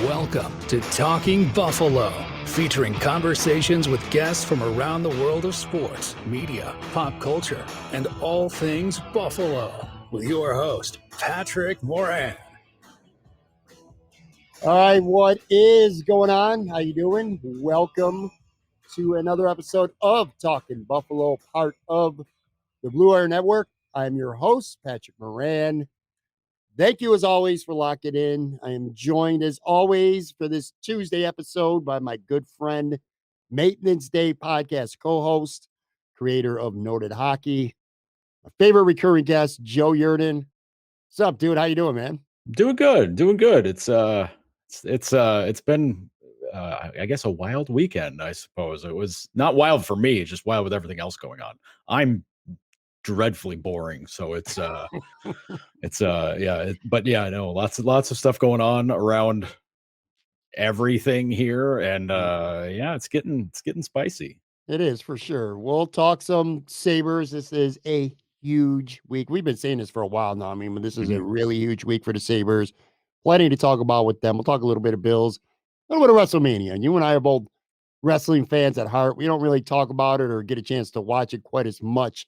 Welcome to Talking Buffalo, featuring conversations with guests from around the world of sports, media, pop culture, and all things Buffalo. With your host, Patrick Moran. All right, what is going on? How you doing? Welcome to another episode of Talking Buffalo, part of the Blue Air Network. I'm your host, Patrick Moran. Thank you, as always, for locking in. I am joined, as always, for this Tuesday episode by my good friend, Maintenance Day podcast co-host, creator of Noted Hockey, my favorite recurring guest, Joe Yerdon. What's up, dude? How you doing, man? Doing good. It's been I guess a wild weekend, I suppose. It was not wild for me, it's just wild with everything else going on. I'm dreadfully boring, so it's but yeah, I know lots of stuff going on around everything here, and yeah, it's getting spicy. It is for sure. We'll talk some Sabres. This is a huge week. We've been saying this for a while now. I mean, but this is a really huge week for the Sabres. Plenty to talk about with them. We'll talk a little bit of Bills, a little bit of WrestleMania. And you and I are both wrestling fans at heart. We don't really talk about it or get a chance to watch it quite as much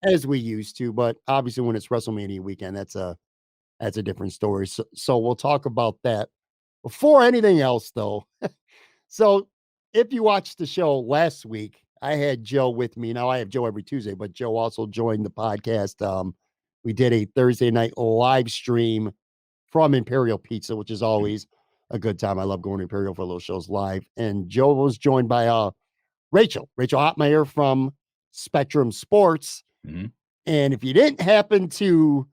as we used to. But obviously, when it's WrestleMania weekend, that's a different story. So we'll talk about that. Before anything else, though, so if you watched the show last week, I had Joe with me. Now I have Joe every Tuesday, but Joe also joined the podcast. We did a Thursday night live stream from Imperial Pizza, which is always a good time. I love going to Imperial for those shows live. And Joe was joined by Rachel Hotmeyer from Spectrum Sports. Mm-hmm. And if you didn't happen to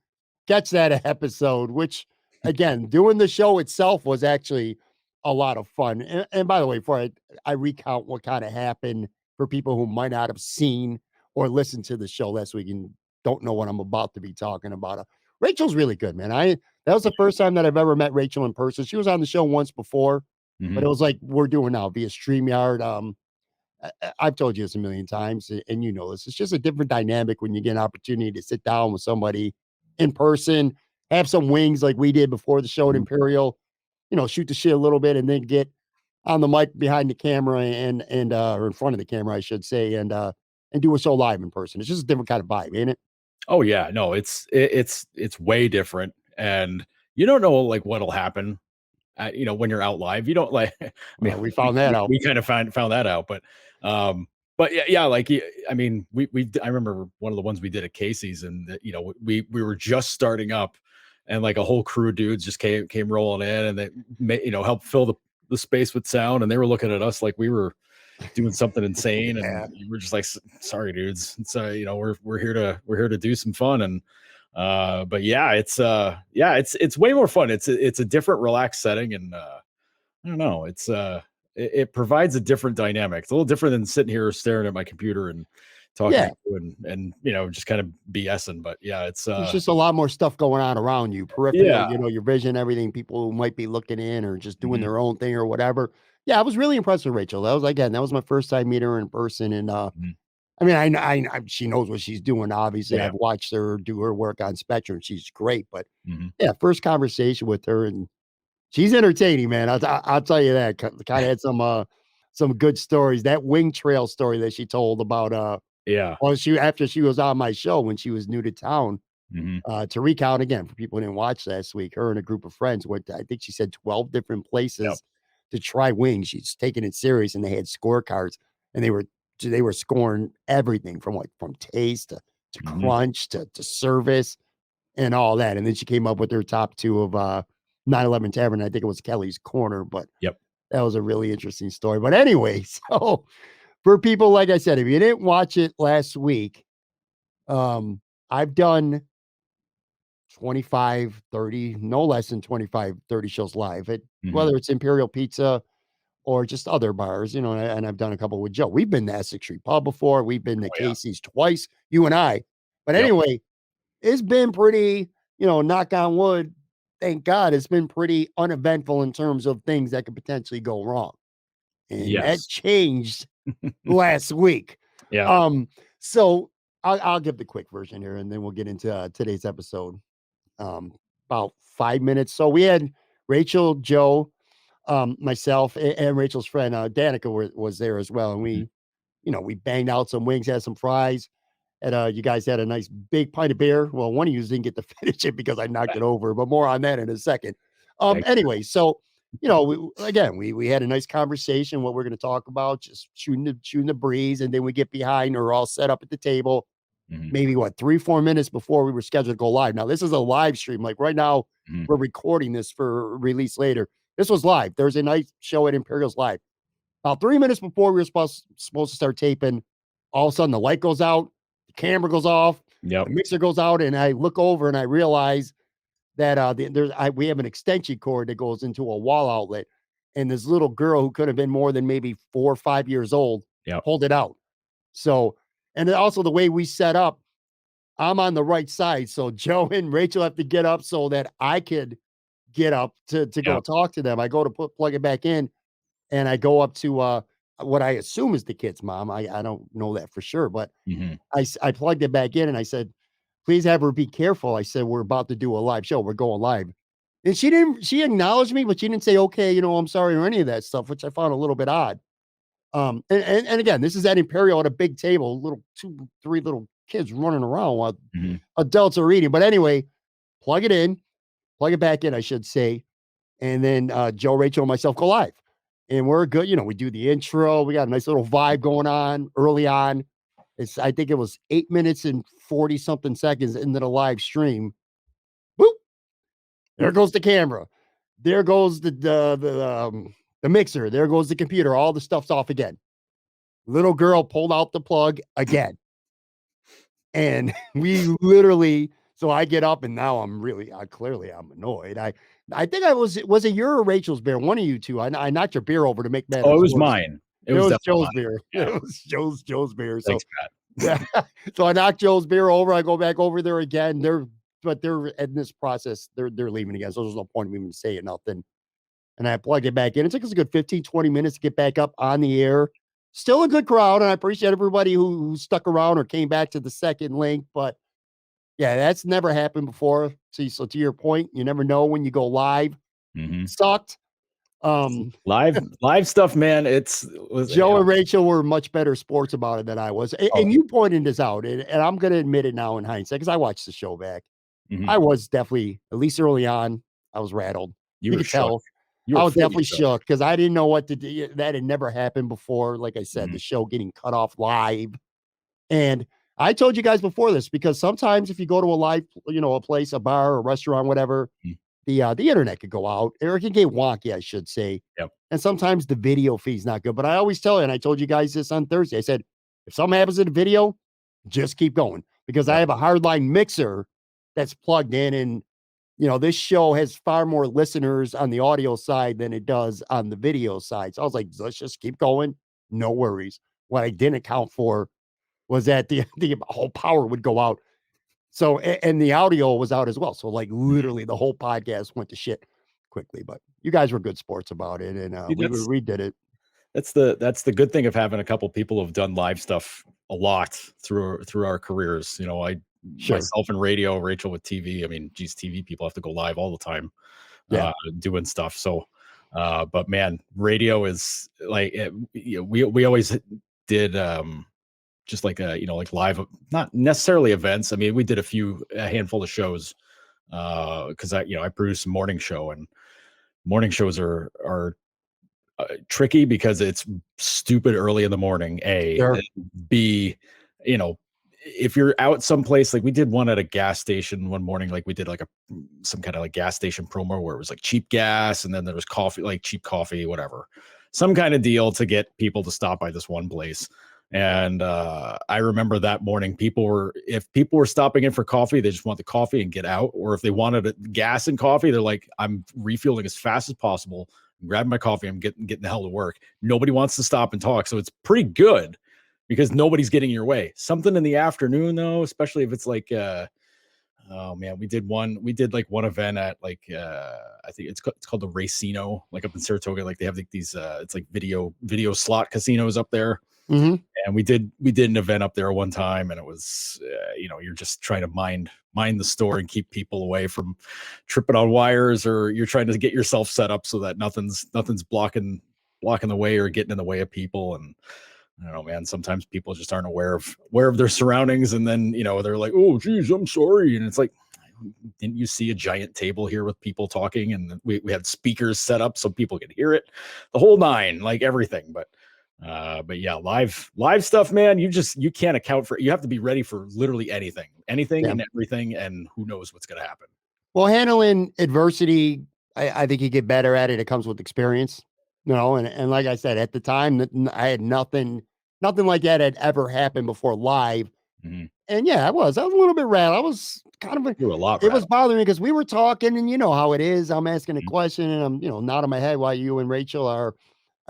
catch that episode, which again, doing the show itself was actually a lot of fun. And by the way, before I recount what kind of happened for people who might not have seen or listened to the show last week and don't know what I'm about to be talking about. Rachel's really good, man. That was the first time that I've ever met Rachel in person. She was on the show once before, but it was like we're doing now via StreamYard. I've told you this a million times, and you know this. It's just a different dynamic when you get an opportunity to sit down with somebody in person, have some wings like we did before the show at Imperial, shoot the shit a little bit and then get on the mic behind the camera and or in front of the camera, I should say, and do a show live in person. It's just a different kind of vibe, ain't it? Oh yeah, no, it's way different, and you don't know like what'll happen. When you're out live, you don't like. I mean, we found that out. We kind of found that out, but yeah, like I mean, I remember one of the ones we did at Casey's, and we were just starting up, and like a whole crew of dudes just came rolling in, and they helped fill the space with sound, and they were looking at us like we were doing something insane, and we're just like, sorry dudes, so we're here to do some fun. And but yeah, it's way more fun. It's a different relaxed setting, and I don't know, it provides a different dynamic. It's a little different than sitting here staring at my computer and talking and just kind of BSing. But yeah, there's just a lot more stuff going on around you, peripherally, your vision, everything, people who might be looking in or just doing their own thing or whatever. Yeah, I was really impressed with Rachel. That was my first time meeting her in person. And I mean, I she knows what she's doing. Obviously, I've watched her do her work on Spectrum. She's great. But yeah, first conversation with her, and she's entertaining, man. I'll tell you that. Kind of had some good stories. That wing trail story that she told about well, after she was on my show when she was new to town, to recount again for people who didn't watch last week, her and a group of friends went to, I think she said 12 different places to try wings. She's taking it serious, and they had scorecards, and they were scoring everything from taste to crunch to service and all that. And then she came up with her top two of 9/11 Tavern. I think it was Kelly's Corner, but that was a really interesting story. But anyway, so for people, like I said, if you didn't watch it last week, I've done 25, 30, no less than 25, 30 shows live at whether it's Imperial Pizza or just other bars, and I've done a couple with Joe. We've been to Essex Street Pub before. We've been to Casey's twice, you and I. But anyway, it's been pretty, knock on wood, thank God, it's been pretty uneventful in terms of things that could potentially go wrong. And that changed last week. So I'll give the quick version here, and then we'll get into today's episode. about 5 minutes. So we had Rachel, Joe, myself, and Rachel's friend, Danica was there as well. And we banged out some wings, had some fries. And you guys had a nice big pint of beer. Well, one of you didn't get to finish it because I knocked it over, but more on that in a second. Anyway, so we had a nice conversation, what we're going to talk about, just shooting the breeze, and then we get behind, or all set up at the table. Maybe 3-4 minutes before we were scheduled to go live. Now, this is a live stream. Like right now, we're recording this for release later. This was live. Thursday night show at Imperial's live. About 3 minutes before we were supposed to start taping, all of a sudden the light goes out, the camera goes off, the mixer goes out, and I look over and I realize that we have an extension cord that goes into a wall outlet, and this little girl who could have been more than maybe 4 or 5 years old pulled it out. So, and then also the way we set up, I'm on the right side, so Joe and Rachel have to get up so that I could get up to go talk to them. I go to plug it back in, and I go up to what I assume is the kid's mom. I don't know that for sure, but I plugged it back in and I said, please have her be careful. I said, we're about to do a live show. We're going live. And she acknowledged me, but she didn't say, okay, I'm sorry, or any of that stuff, which I found a little bit odd. And again, this is at Imperial at a big table, 2-3 little kids running around while adults are eating. But anyway, plug it back in, I should say. And then Joe, Rachel, and myself go live. And we're good. We do the intro. We got a nice little vibe going on early on. I think it was 8 minutes and 40 something seconds into the live stream. Boop. There goes the camera. There goes the mixer. There goes the computer. All the stuff's off again. Little girl pulled out the plug again. And we literally, so I get up and now I'm annoyed. I think was it your or Rachel's beer? One of you two. I knocked your beer over to make matters. Oh, it was mine. It was Joe's beer. Yeah. It was Joe's beer. So, thanks, Pat. Yeah. So I knocked Joe's beer over. I go back over there again. They're in this process. They're leaving again. So there's no point in even saying nothing. And I plugged it back in. It took us a good 15-20 minutes to get back up on the air. Still a good crowd, and I appreciate everybody who stuck around or came back to the second link. But yeah, that's never happened before. So to your point, you never know when you go live. Sucked. Live stuff, man. Joe and Rachel were much better sports about it than I was. And you pointed this out, and I'm going to admit it now in hindsight, because I watched the show back. I was definitely, at least early on, I was rattled. You could tell. I was definitely shook because I didn't know what to do. That had never happened before. Like I said, the show getting cut off live. And I told you guys before this, because sometimes if you go to a live, a place, a bar, a restaurant, whatever, the internet could go out, or it can get wonky, I should say. Yep. And sometimes the video feed's not good. But I always tell you, and I told you guys this on Thursday, I said, if something happens in the video, just keep going, because I have a hardline mixer that's plugged in, and this show has far more listeners on the audio side than it does on the video side. So I was like, let's just keep going. No worries. What I didn't account for was that the whole power would go out. So, and the audio was out as well. So like literally the whole podcast went to shit quickly, but you guys were good sports about it. And we did it. That's the good thing of having a couple people who've done live stuff a lot through our careers. Myself in radio, Rachel with TV. I mean, geez, TV people have to go live all the time, doing stuff. So, but man, radio is like, we always did, just like like live, not necessarily events. I mean, we did a handful of shows, because I produced a morning show, and morning shows are tricky because it's stupid early in the morning. B, if you're out someplace, like we did one at a gas station one morning, like we did like some kind of like gas station promo where it was like cheap gas, and then there was coffee, like cheap coffee, whatever, some kind of deal to get people to stop by this one place. And I remember that morning, if people were stopping in for coffee, they just want the coffee and get out. Or if they wanted gas and coffee, they're like, I'm refueling as fast as possible, I'm grabbing my coffee, I'm getting the hell to work. Nobody wants to stop and talk. So it's pretty good because nobody's getting in your way. Something in the afternoon though, especially if it's like, oh man, we did like one event at like, I think it's called the Racino, like up in Saratoga. Like they have like these, it's like video slot casinos up there. Mhm. And we did an event up there one time, and it was you're just trying to mind the store and keep people away from tripping on wires, or you're trying to get yourself set up so that nothing's blocking the way or getting in the way of people. And I don't know, man, sometimes people just aren't aware of their surroundings, and then they're like, oh geez, I'm sorry. And it's like, didn't you see a giant table here with people talking, and we had speakers set up so people could hear it, the whole nine, like everything. But yeah, live stuff, man, you can't account for it. You have to be ready for literally anything Yeah. and everything, and who knows what's going to happen. Well, handling adversity, I think you get better at it. It comes with experience, and like I said, at the time, I had nothing like that had ever happened before live. Mhm. And yeah, I was a little bit rattled. I was kind of, You were a lot it was rattled. bothering me because we were talking, and you know how it is. I'm asking a Mhm. question, and I'm, nodding my head while you and Rachel are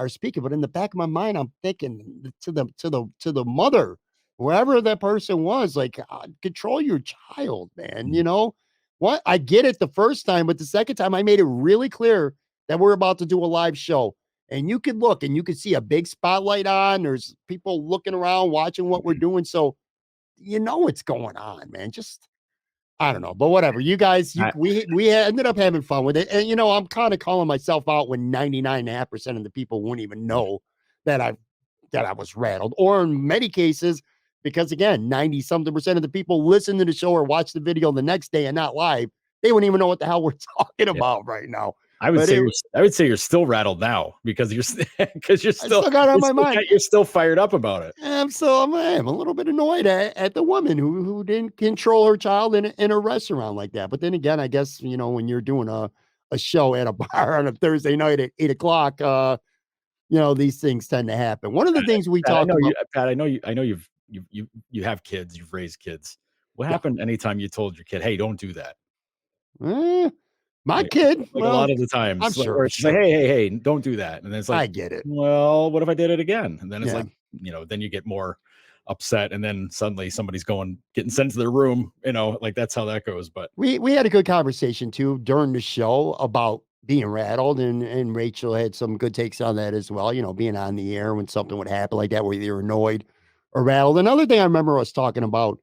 speaking. But in the back of my mind, I'm thinking to the mother, whoever that person was, like, control your child, man. Mhm. What? I get it the first time, but the second time I made it really clear that we're about to do a live show. And you could look and you could see a big spotlight on. There's people looking around watching what we're Mhm. doing. So you know what's going on, man. Just I don't know, but whatever. You guys, I we ended up having fun with it. And I'm kind of calling myself out when 99.5% of the people wouldn't even know that I was rattled. Or in many cases, because again, 90 something percent of the people listen to the show or watch the video the next day and not live, they wouldn't even know what the hell we're talking yeah. about right now. I would But say you're still rattled now because I still got it on my mind. you're still fired up about it. I'm a little bit annoyed at the woman who didn't control her child in a restaurant like that. But then again, I guess when you're doing a show at a bar on a Thursday night at 8 o'clock, these things tend to happen. One of the things we Pat, I talk know you, about. Pat. I know you have kids. You've raised kids. What Yeah, happened anytime you told your kid, "Hey, don't do that"? eh, my Like kid. like a lot Well, of the I'm times, sure, where it's like, sure, "Hey, don't do that," and then it's like, I get it. "Well, what if I did it again?" And then it's Yeah, like, then you get more upset, and then suddenly somebody's getting sent to their room. Like that's how that goes. But we had a good conversation too during the show about being rattled, and Rachel had some good takes on that as well. Being on the air when something would happen like that, where you're annoyed or rattled. Another thing I remember us talking about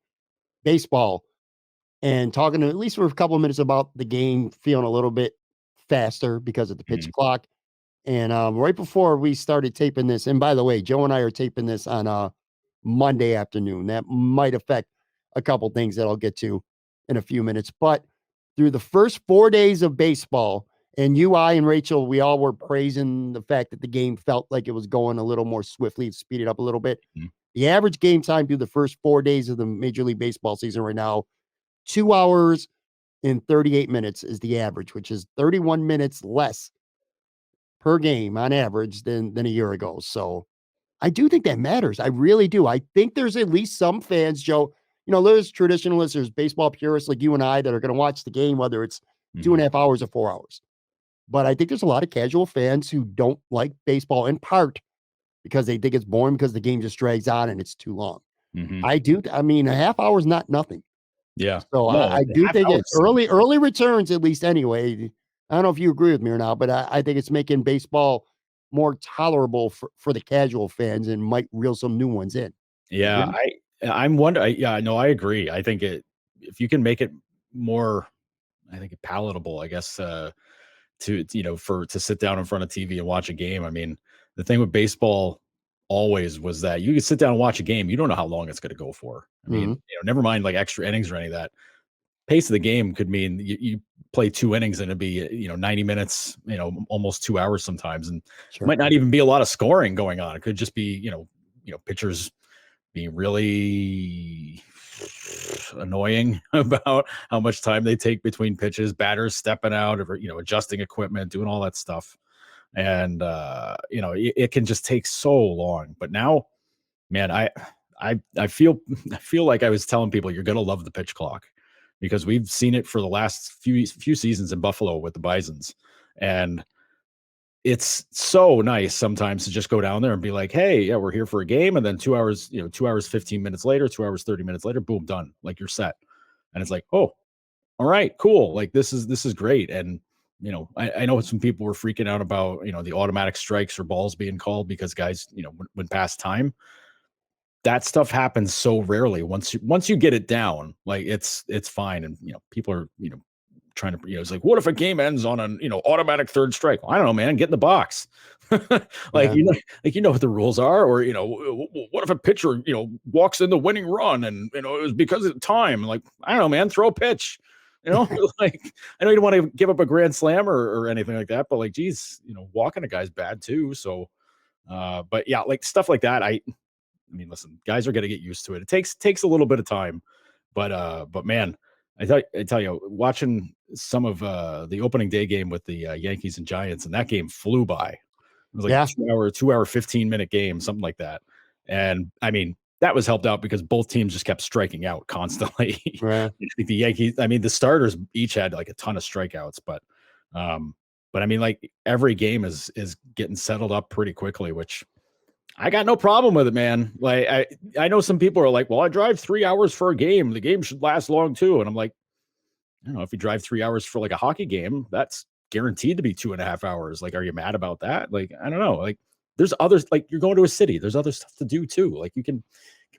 baseball and talking to, at least for a couple of minutes, about the game feeling a little bit faster because of the pitch Mhm, clock. And right before we started taping this, and by the way, Joe and I are taping this on Monday afternoon. That might affect a couple things that I'll get to in a few minutes. But through the first 4 days of baseball, and I, and Rachel, we all were praising the fact that the game felt like it was going a little more swiftly, speed it up a little bit. mhm. The average game time through the first 4 days of the Major League Baseball season right now, 2 hours and 38 minutes is the average, which is 31 minutes less per game on average than a year ago. So I do think that matters. I really do. I think there's at least some fans, Joe. There's traditionalists, there's baseball purists like you and I that are going to watch the game, whether it's two and Mhm, a half hours or 4 hours. But I think there's a lot of casual fans who don't like baseball in part because they think it's boring because the game just drags on and it's too long. mhm. I do. I mean, a half hour is not nothing. Yeah. So No, I do half think it hours. early returns, at least anyway. I don't know if you agree with me or not, but I think it's making baseball more tolerable for the casual fans and might reel some new ones in. Yeah, Agree? I'm wondering. Yeah, no, I agree. I think if you can make it more, I think palatable, I guess, to sit down in front of TV and watch a game. I mean, the thing with baseball always was that you could sit down and watch a game. You don't know how long it's going to go for. I mean, Mhm. never mind like extra innings or any of that. Pace of the game could mean you play 2 innings and it'd be 90 minutes, almost 2 hours sometimes, and Sure. might not even be a lot of scoring going on. It could just be pitchers being really annoying about how much time they take between pitches, batters stepping out, or adjusting equipment, doing all that stuff. And it can just take so long. But now, man, I feel I feel like I was telling people you're gonna love the pitch clock, because we've seen it for the last few seasons in Buffalo with the Bisons. And it's so nice sometimes to just go down there and be like, "Hey, yeah, we're here for a game," and then 2 hours, 2 hours 15 minutes later, 2 hours 30 minutes later, boom, done. Like, you're set. And it's like, "Oh, all right, cool. Like, this is great." And I know some people were freaking out about the automatic strikes or balls being called because guys went past time. that stuff happens so rarely. Once you get it down, like it's fine. And people are trying to it's like, what if a game ends on an automatic third strike? Well, I don't know, man. Get in the box. Like what the rules are, or what if a pitcher walks in the winning run and it was because of time? Like, I don't know, man. Throw a pitch. Like, I know you don't want to give up a grand slam or anything like that, but like, geez, walking a guy's bad too. So, but yeah, like stuff like that. I mean, listen, guys are going to get used to it. It takes a little bit of time, but man, I tell you, watching some of the opening day game with the Yankees and Giants, and that game flew by. It was like a 2 hour, 15-minute game, something like that. And I mean, that was helped out because both teams just kept striking out constantly. Right. I think the Yankees, I mean, the starters each had like a ton of strikeouts, but I mean, like every game is getting settled up pretty quickly, which I got no problem with it, man. Like I know some people are like, well, I drive 3 hours for a game. The game should last long too. And I'm like, I don't know, if you drive 3 hours for like a hockey game, that's guaranteed to be 2.5 hours. Like, are you mad about that? Like, I don't know. Like, there's others, like you're going to a city. There's other stuff to do too. Like you can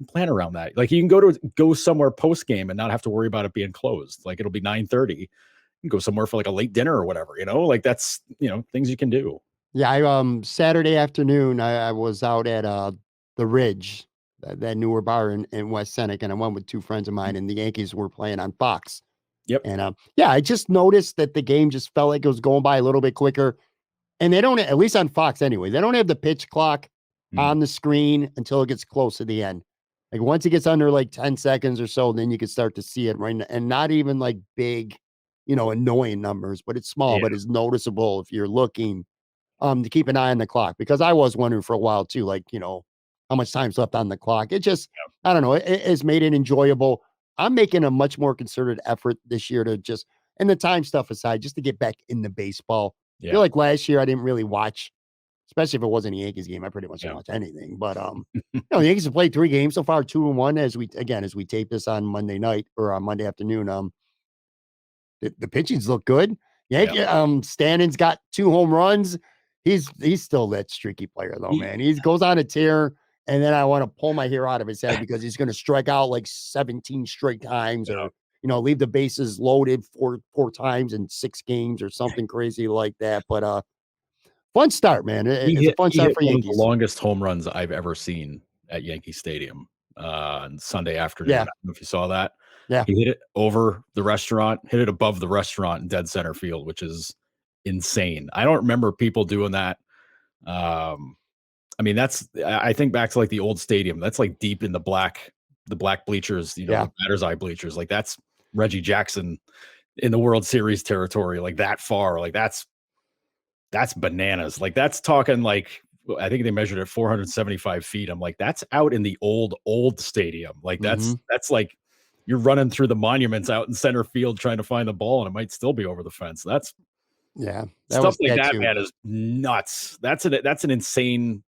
plan around that. Like you can go somewhere post game and not have to worry about it being closed. Like it'll be 9:30. You can go somewhere for like a late dinner or whatever, like that's, things you can do. Yeah. Saturday afternoon, I was out at, the Ridge, that newer bar in West Seneca, and I went with two friends of mine, and the Yankees were playing on Fox. Yep. And, I just noticed that the game just felt like it was going by a little bit quicker. And they don't, at least on Fox anyway, they don't have the pitch clock on the screen until it gets close to the end. Like once it gets under like 10 seconds or so, then you can start to see it right. And not even like big, annoying numbers, but it's small, but it's noticeable if you're looking to keep an eye on the clock, because I was wondering for a while too, like, how much time's left on the clock. It just, I don't know, it's made it enjoyable. I'm making a much more concerted effort this year to just, and the time stuff aside, just to get back into baseball. I feel like last year I didn't really watch, especially if it wasn't a Yankees game. I pretty much didn't watch anything. But the Yankees have played 3 games so far, 2-1. As we tape this on Monday night or on Monday afternoon. The pitchings look good. Stanton's got 2 home runs. He's still that streaky player though, man. He goes on a tear. And then I want to pull my hair out of his head because he's going to strike out like 17 straight times, or leave the bases loaded four times in 6 games or something crazy like that. But fun start, man. It's a fun start for Yankees. One of the longest home runs I've ever seen at Yankee Stadium on Sunday afternoon. I don't know if you saw that. Yeah, he hit it over the restaurant, hit it above the restaurant in dead center field, which is insane. I don't remember people doing that. I mean, I think back to like the old stadium. That's like deep in the black bleachers, the batter's eye bleachers. Like that's Reggie Jackson in the World Series territory, like that far. Like that's bananas. Like that's talking like, I think they measured it 475 feet. I'm like, that's out in the old stadium. Like that's like you're running through the monuments out in center field trying to find the ball, and it might still be over the fence. That's stuff like that, man, is nuts. That's an insane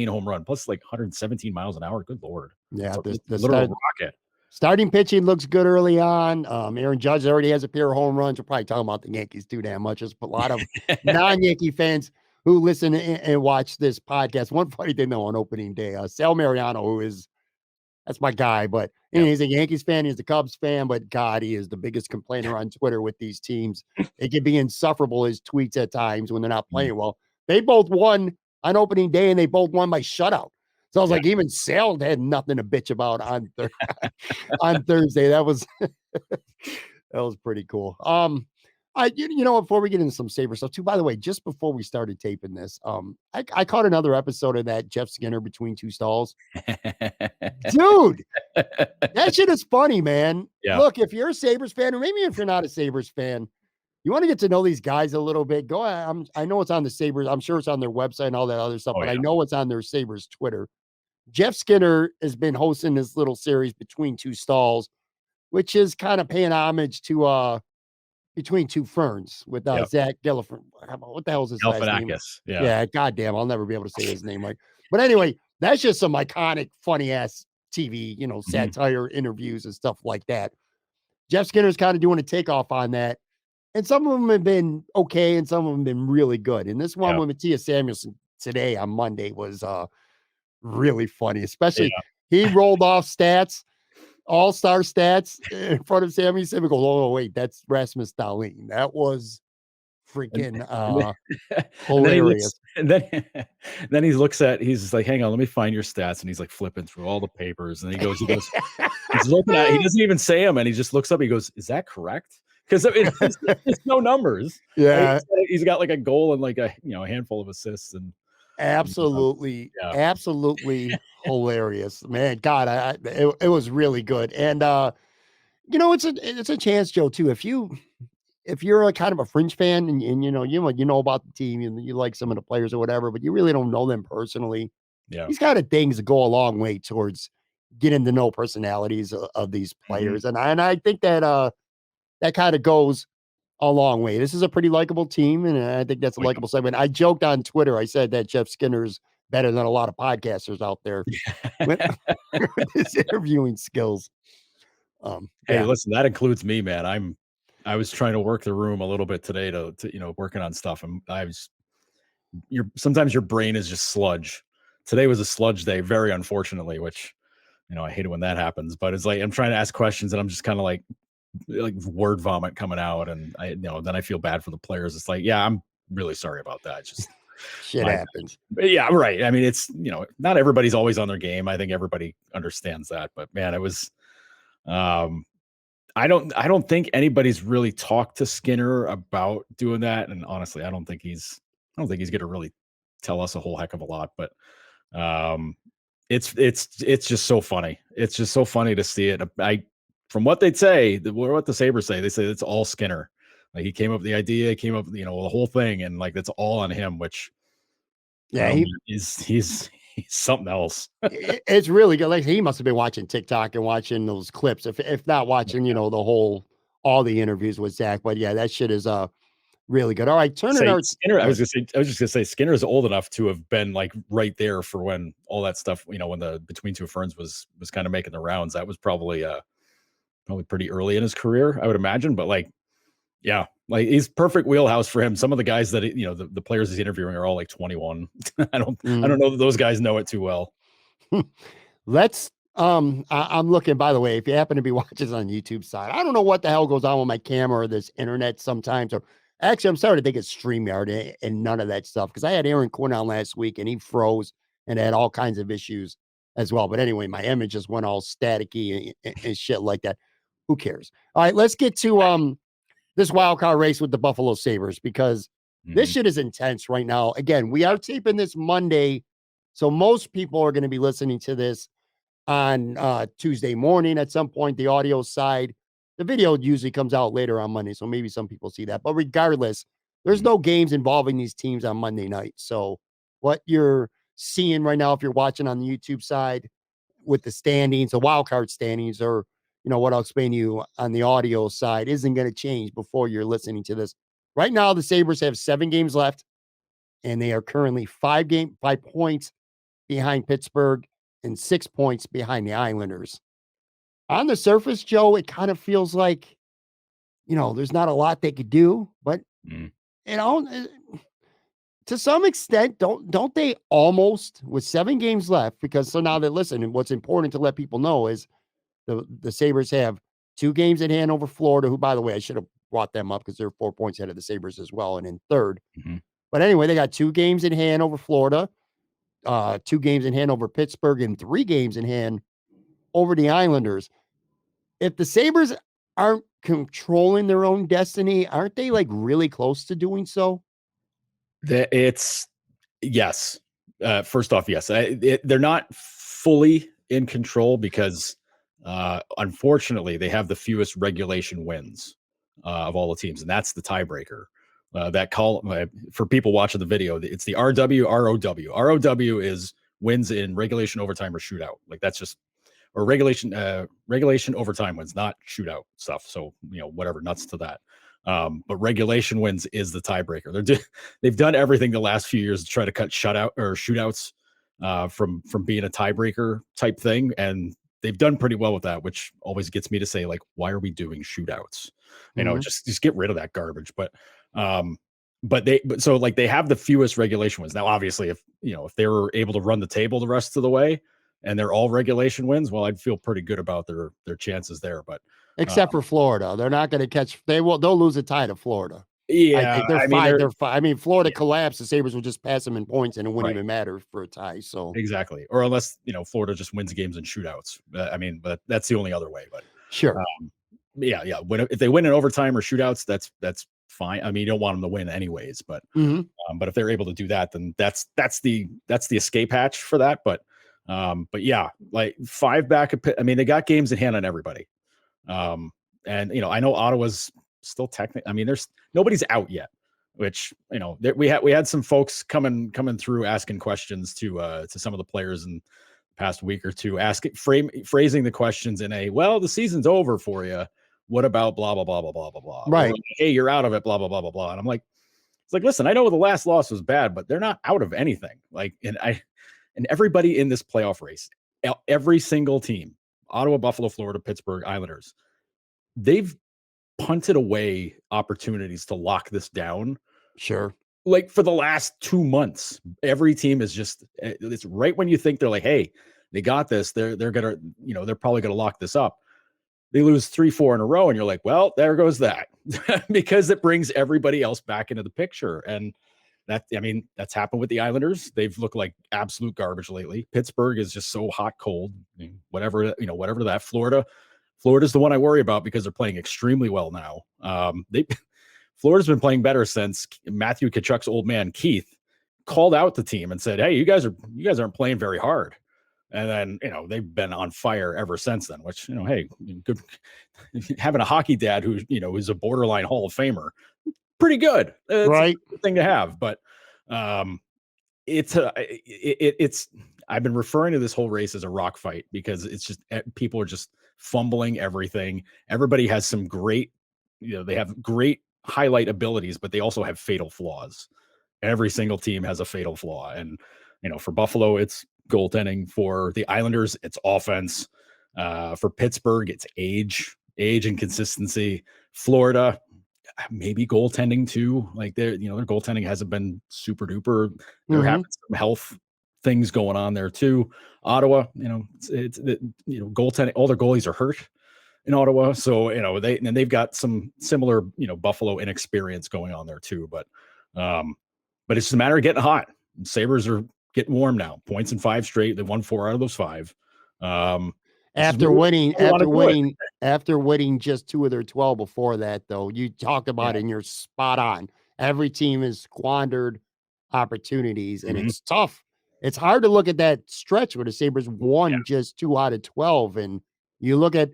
home run. Plus like 117 miles an hour. Good Lord. Yeah. The literal rocket. Starting pitching looks good early on. Aaron Judge already has a pair of home runs. We're probably talking about the Yankees too damn much. There's a lot of non-Yankee fans who listen and watch this podcast. One funny thing though, on opening day, Sal Mariano, that's my guy, but he's a Yankees fan. He's a Cubs fan, but God, he is the biggest complainer on Twitter with these teams. It can be insufferable, his tweets at times when they're not playing well. They both won on opening day, and they both won by shutout. So I was like, even Sal had nothing to bitch about on Thursday. That was pretty cool. Before we get into some Sabre stuff too, by the way, just before we started taping this, I caught another episode of that Jeff Skinner Between Two Stalls. Dude, that shit is funny, man. Yeah. Look, if you're a Sabres fan, or maybe if you're not a Sabres fan, you want to get to know these guys a little bit, go ahead. I know it's on the Sabres. I'm sure it's on their website and all that other stuff, but I know it's on their Sabres Twitter. Jeff Skinner has been hosting this little series Between Two Stalls, which is kind of paying homage to Between Two Ferns with Zach Galifianakis. What the hell is his name? Yeah, goddamn, I'll never be able to say his name right. But anyway, that's just some iconic, funny ass TV, satire interviews and stuff like that. Jeff Skinner's kind of doing a takeoff on that, and some of them have been okay, and some of them have been really good. And this one with Mattias Samuelsson today on Monday was really funny, especially He rolled off stats, all-star stats in front of Sammy Simmons. Goes, oh, wait, that's Rasmus Dahlin. That was freaking and then he hilarious. looks, and then he looks at, he's like, hang on, let me find your stats. And he's like flipping through all the papers. And he goes, he's looking at, he doesn't even say them. And he just looks up, he goes, is that correct? Because I mean, there's no numbers. Yeah. Right? He's got like a goal and like a handful of assists. And absolutely hilarious, man. God, it was really good. And it's a chance, Joe, too. If you're a kind of a fringe fan and you know about the team and you like some of the players or whatever, but you really don't know them personally, these kind of things go a long way towards getting to know personalities of these players. And I think that that kind of goes a long way. This is a pretty likable team, and I think that's a likable segment. I joked on Twitter. I said that Jeff Skinner's better than a lot of podcasters out there with his interviewing skills. Hey, listen, that includes me, man. I was trying to work the room a little bit today to working on stuff. And sometimes your brain is just sludge. Today was a sludge day, very unfortunately, which, I hate it when that happens, but it's like, I'm trying to ask questions and I'm just kind of like word vomit coming out. And then I feel bad for the players. It's like, yeah, I'm really sorry about that. Just shit happens. Yeah, right. I mean, it's, not everybody's always on their game. I think everybody understands that, but man, it was, I don't think anybody's really talked to Skinner about doing that. And honestly, I don't think he's going to really tell us a whole heck of a lot, but, it's just so funny. It's just so funny to see it. From what they'd say, what the Sabres say, they say it's all Skinner. Like he came up with the idea, came up with, the whole thing. And like, that's all on him, which he's something else. It's really good. Like he must've been watching TikTok and watching those clips. If not watching, all the interviews with Zach, but yeah, that shit is, really good. All right, Skinner. I was just gonna say Skinner is old enough to have been like right there for when all that stuff, when the Between Two Ferns was kind of making the rounds. That was probably pretty early in his career, I would imagine. But like, yeah, like he's perfect wheelhouse for him. Some of the guys that the players he's interviewing are all like 21. I don't know that those guys know it too well. Let's I'm looking, by the way, if you happen to be watching on YouTube side, I don't know what the hell goes on with my camera or this internet sometimes, or actually I'm starting to think it's StreamYard and none of that stuff. Cause I had Aaron Quinn on last week and he froze and had all kinds of issues as well. But anyway, my image just went all staticky and shit like that. Who cares? All right, let's get to this wild card race with the Buffalo Sabres, because this shit is intense right now. Again, we are taping this Monday, so most people are going to be listening to this on Tuesday morning at some point, the audio side. The video usually comes out later on Monday, so maybe some people see that. But regardless, there's no games involving these teams on Monday night. So what you're seeing right now, if you're watching on the YouTube side with the standings, the wild card standings, or what I'll explain to you on the audio side, isn't going to change before you're listening to this. Right now, the Sabres have 7 games left, and they are currently 5 points behind Pittsburgh and 6 points behind the Islanders. On the surface, Joe, it kind of feels like, there's not a lot they could do, but to some extent, don't they almost, with 7 games left, because so now that, listen, what's important to let people know is the Sabres have 2 games in hand over Florida, who, by the way, I should have brought them up because they're 4 points ahead of the Sabres as well, and in third. But anyway, they got 2 games in hand over Florida, 2 games in hand over Pittsburgh, and 3 games in hand over the Islanders. If the Sabres aren't controlling their own destiny, aren't they like really close to doing so? It's yes. First off, yes. They're not fully in control because, unfortunately, they have the fewest regulation wins of all the teams, and that's the tiebreaker. That call for people watching the video, it's the RW ROW. ROW is wins in regulation, overtime, or shootout. Like that's just, or regulation overtime wins, not shootout stuff. So whatever, nuts to that. But regulation wins is the tiebreaker. They've done everything the last few years to try to cut shootouts from being a tiebreaker type thing, and they've done pretty well with that, which always gets me to say, like, why are we doing shootouts? Just get rid of that garbage. But so they have the fewest regulation wins. Now, obviously, if they were able to run the table the rest of the way and they're all regulation wins, well, I'd feel pretty good about their chances there. But except for Florida, they're not going to catch. They'll lose a tie to Florida. I yeah, think they're I mean, fine. They're fine. I mean, Florida yeah, collapsed. The Sabres will just pass them in points, and it wouldn't right, even matter for a tie. So exactly. Or unless Florida just wins games in shootouts. I mean, but that's the only other way. But sure, yeah. If they win in overtime or shootouts, that's fine. I mean, you don't want them to win anyways, but but if they're able to do that, then that's the escape hatch for that. But yeah, like 5 back. I mean, they got games in hand on everybody. And I know Ottawa's still technically. I mean, there's nobody's out yet, which we had some folks coming through asking questions to some of the players in the past week or two, phrasing the questions in a, well, the season's over for you. What about blah blah blah blah blah blah blah? right? Or, hey, you're out of it. Blah blah blah blah blah. And I'm like, it's like, listen, I know the last loss was bad, but they're not out of anything. Like, and everybody in this playoff race, every single team, Ottawa, Buffalo, Florida, Pittsburgh, Islanders, they've punted away opportunities to lock this down. Sure. Like for the last 2 months, every team is it's right when you think they're like, hey, they got this. They're gonna, they're probably gonna lock this up. They lose 3-4 in a row, and you're like, well, there goes that. Because it brings everybody else back into the picture. And that's happened with the Islanders. They've looked like absolute garbage lately. Pittsburgh is just so hot, cold, whatever that. Florida's the one I worry about because they're playing extremely well now. Florida's been playing better since Matthew Tkachuk's old man, Keith, called out the team and said, hey, you guys aren't playing very hard. And then, they've been on fire ever since then, which, hey, good. Having a hockey dad who, is a borderline Hall of Famer, pretty good. It's right. a good thing to have. But it's I've been referring to this whole race as a rock fight because it's just people are just fumbling everything. Everybody has some great, they have great highlight abilities, but they also have fatal flaws. Every single team has a fatal flaw. And, for Buffalo, it's goaltending. For the Islanders, it's offense. For Pittsburgh, it's age and consistency. Florida, maybe goaltending too. Like their goaltending hasn't been super duper. They're having some health things going on there too. Ottawa, it's goaltending. All their goalies are hurt in Ottawa, so they've got some similar Buffalo inexperience going on there too. But it's just a matter of getting hot. Sabres are getting warm now. Points in 5 straight. They won 4 out of those 5. After winning just 2 of their 12 before that, though, you talked about it and you're spot on. Every team has squandered opportunities, and it's tough. It's hard to look at that stretch where the Sabres won just 2 out of 12. And you look at,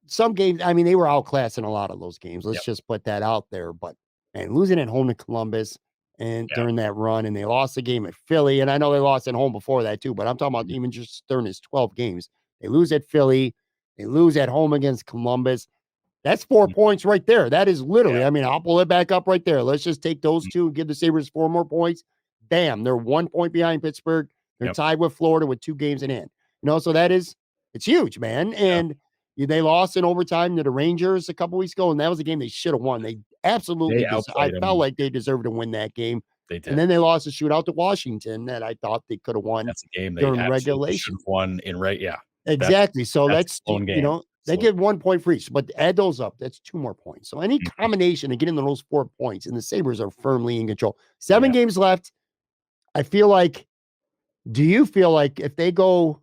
some games, I mean, they were outclassed in a lot of those games. Let's just put that out there. But, man, losing at home to Columbus and during that run, and they lost the game at Philly. And I know they lost at home before that too, but I'm talking about even just during his 12 games. They lose at Philly. They lose at home against Columbus. That's 4 points right there. That is literally, I mean, I'll pull it back up right there. Let's just take those 2, give the Sabres 4 more points. Bam, they're 1 point behind Pittsburgh. They're tied with Florida with 2 games in hand. So it's huge, man. And they lost in overtime to the Rangers a couple weeks ago, and that was a game they should have won. They absolutely I felt like they deserved to win that game. They did. And then they lost a shootout to Washington that I thought they could have won. That's a game they during regulation. Won in exactly. So that's game. They get 1 point for each, but add those up. That's 2 more points. So any combination to get into those 4 points, and the Sabres are firmly in control. 7 games left. I feel like, do you feel like if they go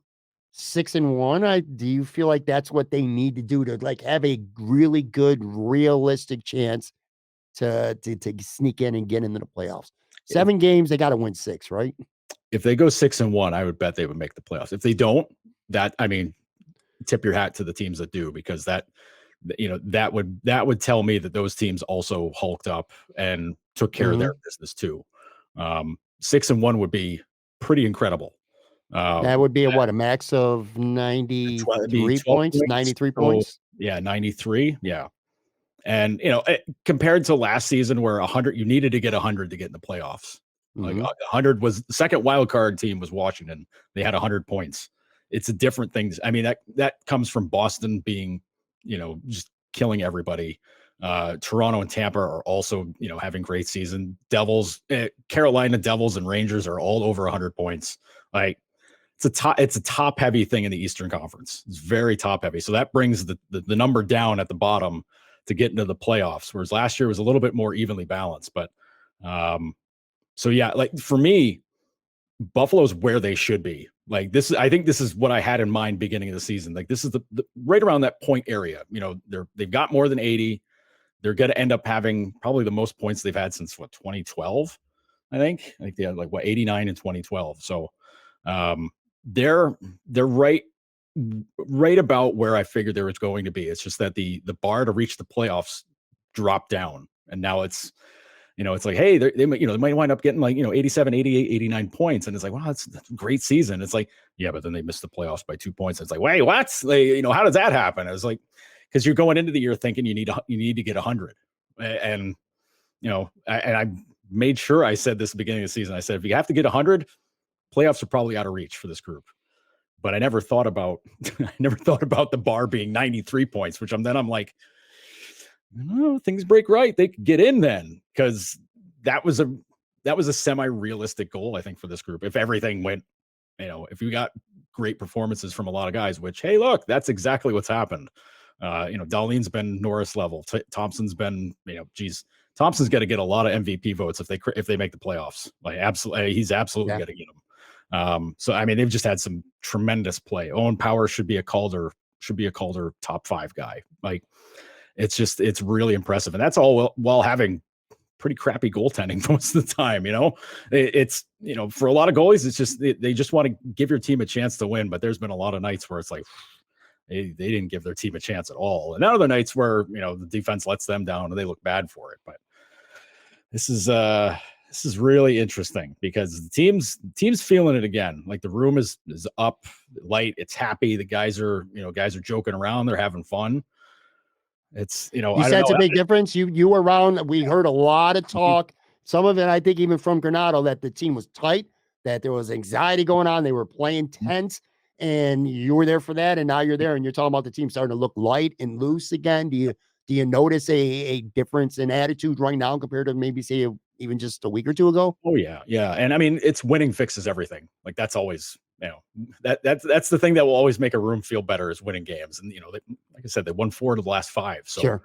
6-1, do you feel like that's what they need to do to have a really good, realistic chance to sneak in and get into the playoffs? 7 games, they got to win 6, right? If they go 6-1, I would bet they would make the playoffs. If they don't, tip your hat to the teams that do, because that would tell me that those teams also hulked up and took care of their business too. 6-1 would be pretty incredible. That would be a max of 93 points, 93 points. Yeah, 93. Yeah. And, compared to last season where 100, you needed to get 100 to get in the playoffs. Like 100 was the second wild card team was Washington. They had 100 points. It's a different thing. I mean, that comes from Boston being, just killing everybody. Toronto and Tampa are also, having great season. Carolina Devils and Rangers are all over 100 points. Like it's a top heavy thing in the Eastern Conference. It's very top heavy. So that brings the number down at the bottom to get into the playoffs. Whereas last year was a little bit more evenly balanced. But so yeah, like for me, Buffalo's where they should be. Like this, I think this is what I had in mind beginning of the season. Like this is the right around that point area. You know, they've got more than 80. They're going to end up having probably the most points they've had since 2012. I think they had 89 in 2012. So they're right about where I figured there was going to be. It's just that the bar to reach the playoffs dropped down, and now it's like, hey, they might wind up getting 87, 88, 89 points, and it's like, wow, that's a great season. It's like, yeah, but then they missed the playoffs by 2 points. It's like, wait, what? How does that happen? It's like, because you're going into the year thinking you need to get 100, and I made sure I said this at the beginning of the season. I said, if you have to get 100, playoffs are probably out of reach for this group. But I never thought about the bar being 93 points, which I'm like, oh, things break right, they could get in then, because that was a semi-realistic goal, I think, for this group. If everything went, if you got great performances from a lot of guys, which, hey, look, that's exactly what's happened. Dahlin's been Norris level. Thompson's been, Thompson's got to get a lot of MVP votes if they make the playoffs. Absolutely, he's absolutely got to get them. So I mean, they've just had some tremendous play. Owen Power should be a Calder top 5 guy. Like, it's really impressive, and that's all while having pretty crappy goaltending most of the time. It's for a lot of goalies, it's just they just want to give your team a chance to win. But there's been a lot of nights where it's like, they didn't give their team a chance at all. And other nights where, the defense lets them down and they look bad for it. But this is really interesting because the team's feeling it again. Like the room is up, light, it's happy. The guys are joking around. They're having fun. It's, you sense a big difference. You were around. We heard a lot of talk. Some of it, I think, even from Granato, that the team was tight, that there was anxiety going on. They were playing tense. And you were there for that, and now you're there, and you're talking about the team starting to look light and loose again. Do you notice a difference in attitude right now compared to maybe say even just a week or two ago? Oh yeah, and I mean, it's winning fixes everything. Like that's always that's the thing that will always make a room feel better is winning games. And like I said, they won 4 of the last 5. So sure.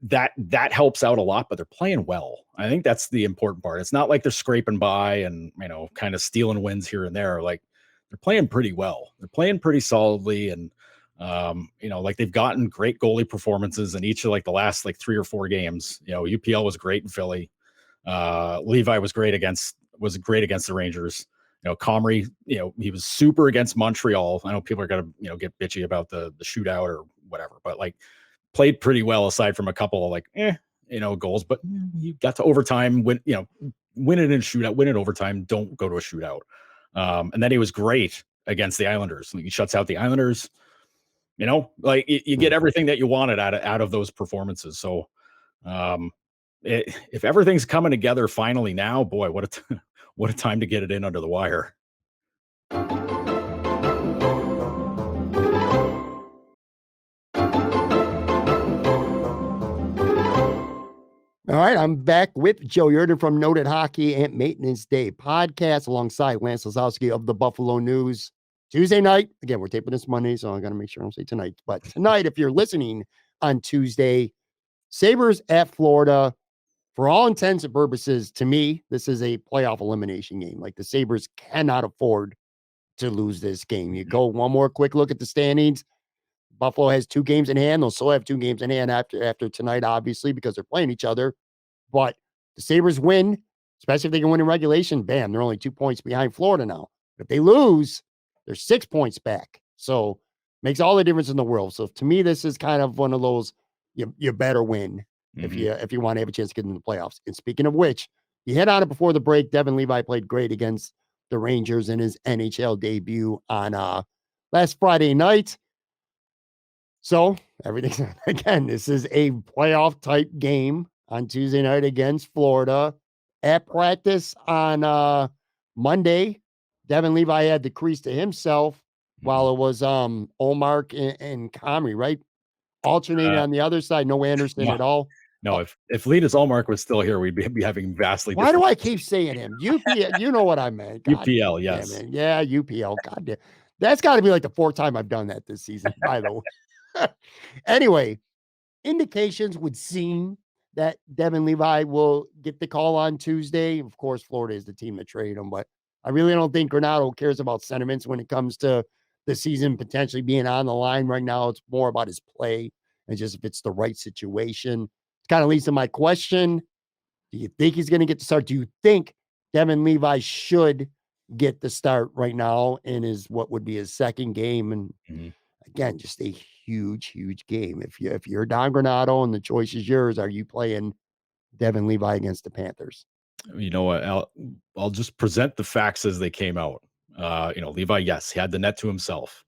That helps out a lot, but they're playing well. I think that's the important part. It's not like they're scraping by and kind of stealing wins here and there. Like, they're playing pretty well. They're playing pretty solidly. And, they've gotten great goalie performances in each of the last 3 or 4 games. UPL was great in Philly. Levi was great against the Rangers. Comrie, he was super against Montreal. I know people are going to, get bitchy about the shootout or whatever, but played pretty well aside from a couple of goals, but you got to overtime, win it in a shootout, win it overtime. Don't go to a shootout. And then he was great against the Islanders. He shuts out the Islanders. You get everything that you wanted out of those performances. So, if everything's coming together finally now, boy, what a time to get it in under the wire. All right, I'm back with Joe Yerdon from Noted Hockey and Maintenance Day podcast alongside Lance Lazowski of the Buffalo News. Tuesday night, again, we're taping this Monday, so I got to make sure I don't say tonight. But tonight, if you're listening on Tuesday, Sabres at Florida. For all intents and purposes, to me, this is a playoff elimination game. Like, the Sabres cannot afford to lose this game. You go one more quick look at the standings. Buffalo has 2 games in hand. They'll still have 2 games in hand after tonight, obviously, because they're playing each other. But the Sabres win, especially if they can win in regulation. Bam, they're only 2 points behind Florida now. If they lose, they're 6 points back. So makes all the difference in the world. So to me, this is kind of one of those you better win if you want to have a chance to get into the playoffs. And speaking of which, you hit on it before the break. Devon Levi played great against the Rangers in his NHL debut on last Friday night. So everything, again, this is a playoff type game on Tuesday night against Florida. At practice on Monday, Devon Levi had the crease to himself while it was Olmark and Comrie, right? Alternating on the other side, no Anderson at all. No, if Linus Allmark was still here, we'd be having vastly Why different. do I keep saying him? UPL, you know what I meant. God UPL, damn yes. it. Yeah, UPL. God damn. That's got to be like the fourth time I've done that this season, by the way. Anyway, indications would seem that Devon Levi will get the call on Tuesday. Of course, Florida is the team that traded him, but I really don't think Granato cares about sentiments when it comes to the season potentially being on the line right now. It's more about his play and just if it's the right situation. It kind of leads to my question. Do you think he's going to get the start? Do you think Devon Levi should get the start right now in his what would be his second game? And again, just a huge, huge game. If you're Don Granato and the choice is yours, are you playing Devon Levi against the Panthers? You know what? I'll just present the facts as they came out. Levi, yes, he had the net to himself.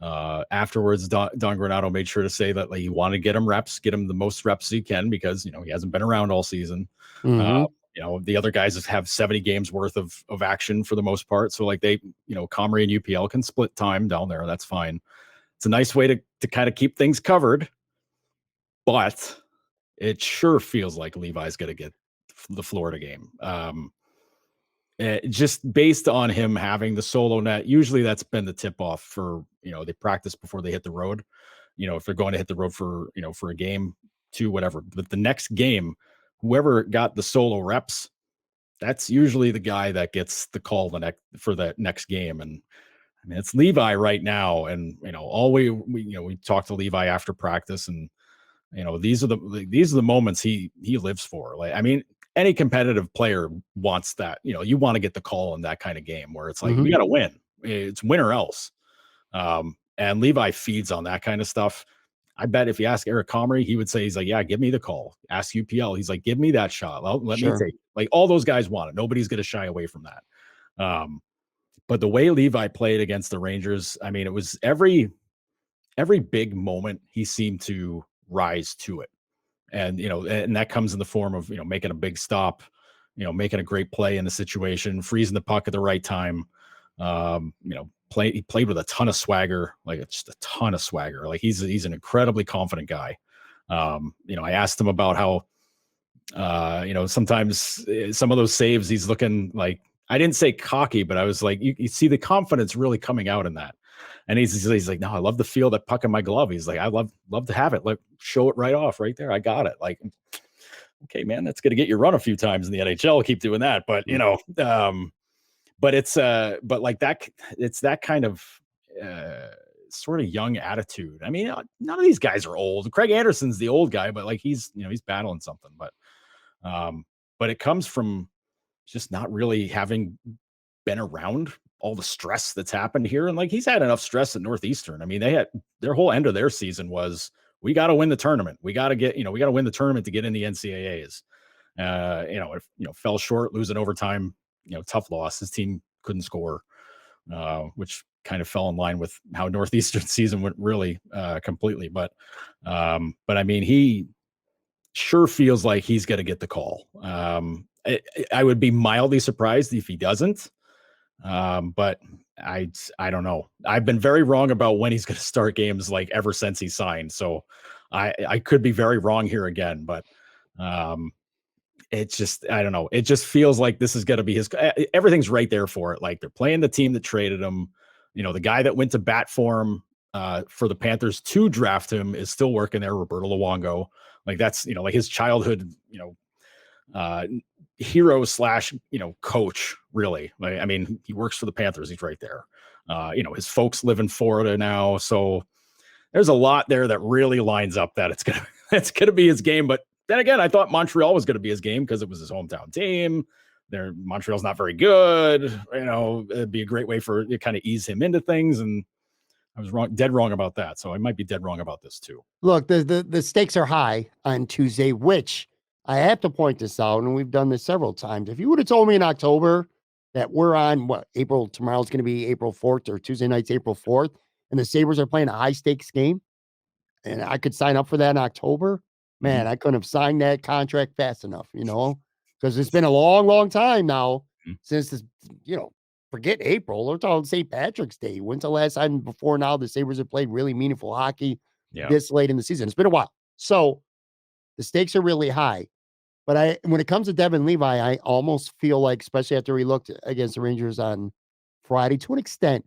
Afterwards, Don Granato made sure to say that he wanted to get him reps, get him the most reps he can because he hasn't been around all season. The other guys have 70 games worth of action for the most part. So Comrie and UPL can split time down there. That's fine. It's a nice way to kind of keep things covered, but it sure feels like Levi's going to get the Florida game. Just based on him having the solo net, usually that's been the tip off for, they practice before they hit the road. If they're going to hit the road for a game, two, whatever. But the next game, whoever got the solo reps, that's usually the guy that gets the call for that next game. And I mean, it's Levi right now. And, we talked to Levi after practice and, these are the moments he lives for. Any competitive player wants that. You want to get the call in that kind of game where it's like, we got to win. It's win or else. And Levi feeds on that kind of stuff. I bet if you ask Eric Comrie, he would say, he's like, yeah, give me the call. Ask UPL. He's like, give me that shot. Let me take it. All those guys want it. Nobody's going to shy away from that. But the way Levi played against the Rangers, I mean, it was every big moment he seemed to rise to it. And, and that comes in the form of, making a big stop, making a great play in the situation, freezing the puck at the right time. He played with a ton of swagger, just a ton of swagger. He's an incredibly confident guy. I asked him about how, sometimes some of those saves, he's looking like, I didn't say cocky, but I was like, you see the confidence really coming out in that. And he's like, no, I love to feel that puck in my glove. He's like, I love to have it. Show it right off right there. I got it. Okay, man, that's going to get you run a few times in the NHL. Keep doing that. But, but it's that kind of sort of young attitude. I mean, none of these guys are old. Craig Anderson's the old guy, but he's battling something, but it comes from just not really having been around all the stress that's happened here. And he's had enough stress at Northeastern. I mean, they had their whole end of their season was, we got to win the tournament. We got to win the tournament to get in the NCAAs. Fell short, losing overtime, tough loss. His team couldn't score, which kind of fell in line with how Northeastern season went really completely. But I mean, he sure feels like he's going to get the call. I would be mildly surprised if he doesn't. But I don't know. I've been very wrong about when he's going to start games ever since he signed. So I could be very wrong here again, but it's just, I don't know. It just feels like this is going to be everything's right there for it. They're playing the team that traded him. The guy that went to bat for him for the Panthers to draft him is still working there. Roberto Luongo. That's, his childhood, hero / coach, really. I mean, he works for the Panthers. He's right there. His folks live in Florida now. So there's a lot there that really lines up that it's going to be his game. But then again, I thought Montreal was going to be his game because it was his hometown team. Montreal's not very good. It'd be a great way for to kind of ease him into things. And I was dead wrong about that. So I might be dead wrong about this too. Look, the stakes are high on Tuesday, which I have to point this out, and we've done this several times. If you would have told me in October that we're on tomorrow's going to be April 4th or Tuesday night's April 4th, and the Sabres are playing a high stakes game, and I could sign up for that in October, man, I couldn't have signed that contract fast enough, because it's been a long, long time now since this, forget April. We're talking St. Patrick's Day. When's the last time before now the Sabres have played really meaningful hockey this late in the season? It's been a while. So The stakes are really high. But when it comes to Devon Levi, I almost feel like, especially after he looked against the Rangers on Friday, to an extent,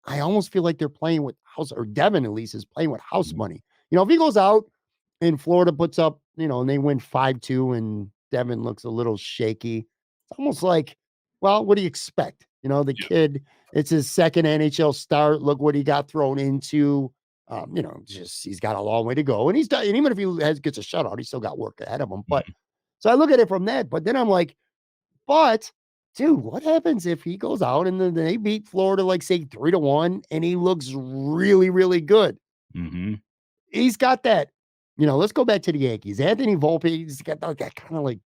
I almost feel like they're playing with house, or Devon at least is playing with house money. If he goes out and Florida puts up, and they win 5-2 and Devon looks a little shaky, it's almost like, well, what do you expect? The kid, it's his second NHL start. Look what he got thrown into. Just he's got a long way to go. And he's done, and even if he gets a shutout, he's still got work ahead of him. But so I look at it from that, but then I'm like, but dude, what happens if he goes out and then they beat Florida, like say 3-1, and he looks really, really good? He's got that, let's go back to the Yankees. Anthony Volpe, he's got that kind of like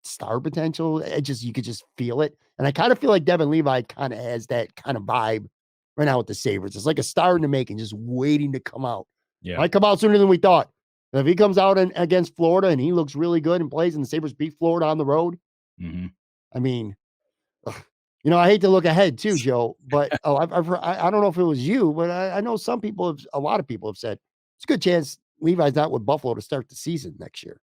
star potential. You could just feel it. And I kind of feel like Devon Levi kind of has that kind of vibe right now with the Sabres. It's like a star in the making, just waiting to come out. Yeah. Might come out sooner than we thought. If he comes out against Florida and he looks really good and plays and the Sabres beat Florida on the road, I mean, I hate to look ahead too, Joe, but I don't know if it was you, but I know a lot of people have said it's a good chance Levi's not with Buffalo to start the season next year.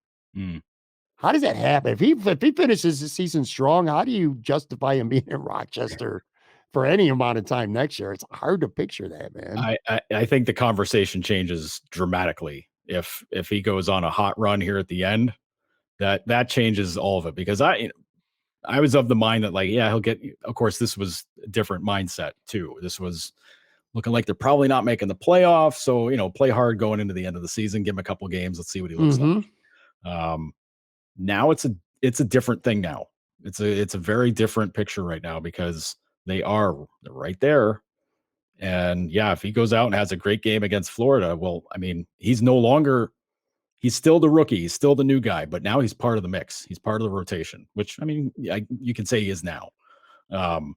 How does that happen? If he finishes the season strong, how do you justify him being in Rochester for any amount of time next year? It's hard to picture that, man. I think the conversation changes dramatically if he goes on a hot run here at the end. That changes all of it, because I was of the mind that, like, yeah, he'll get. Of course, this was a different mindset too. This was looking like they're probably not making the playoffs, so play hard going into the end of the season. Give him a couple games. Let's see what he looks like. Now it's a different thing now. It's a very different picture right now, because they're right there. And yeah, if he goes out and has a great game against Florida, well, I mean, he's still the rookie. He's still the new guy, but now he's part of the mix. He's part of the rotation, which, I mean, you can say he is now. And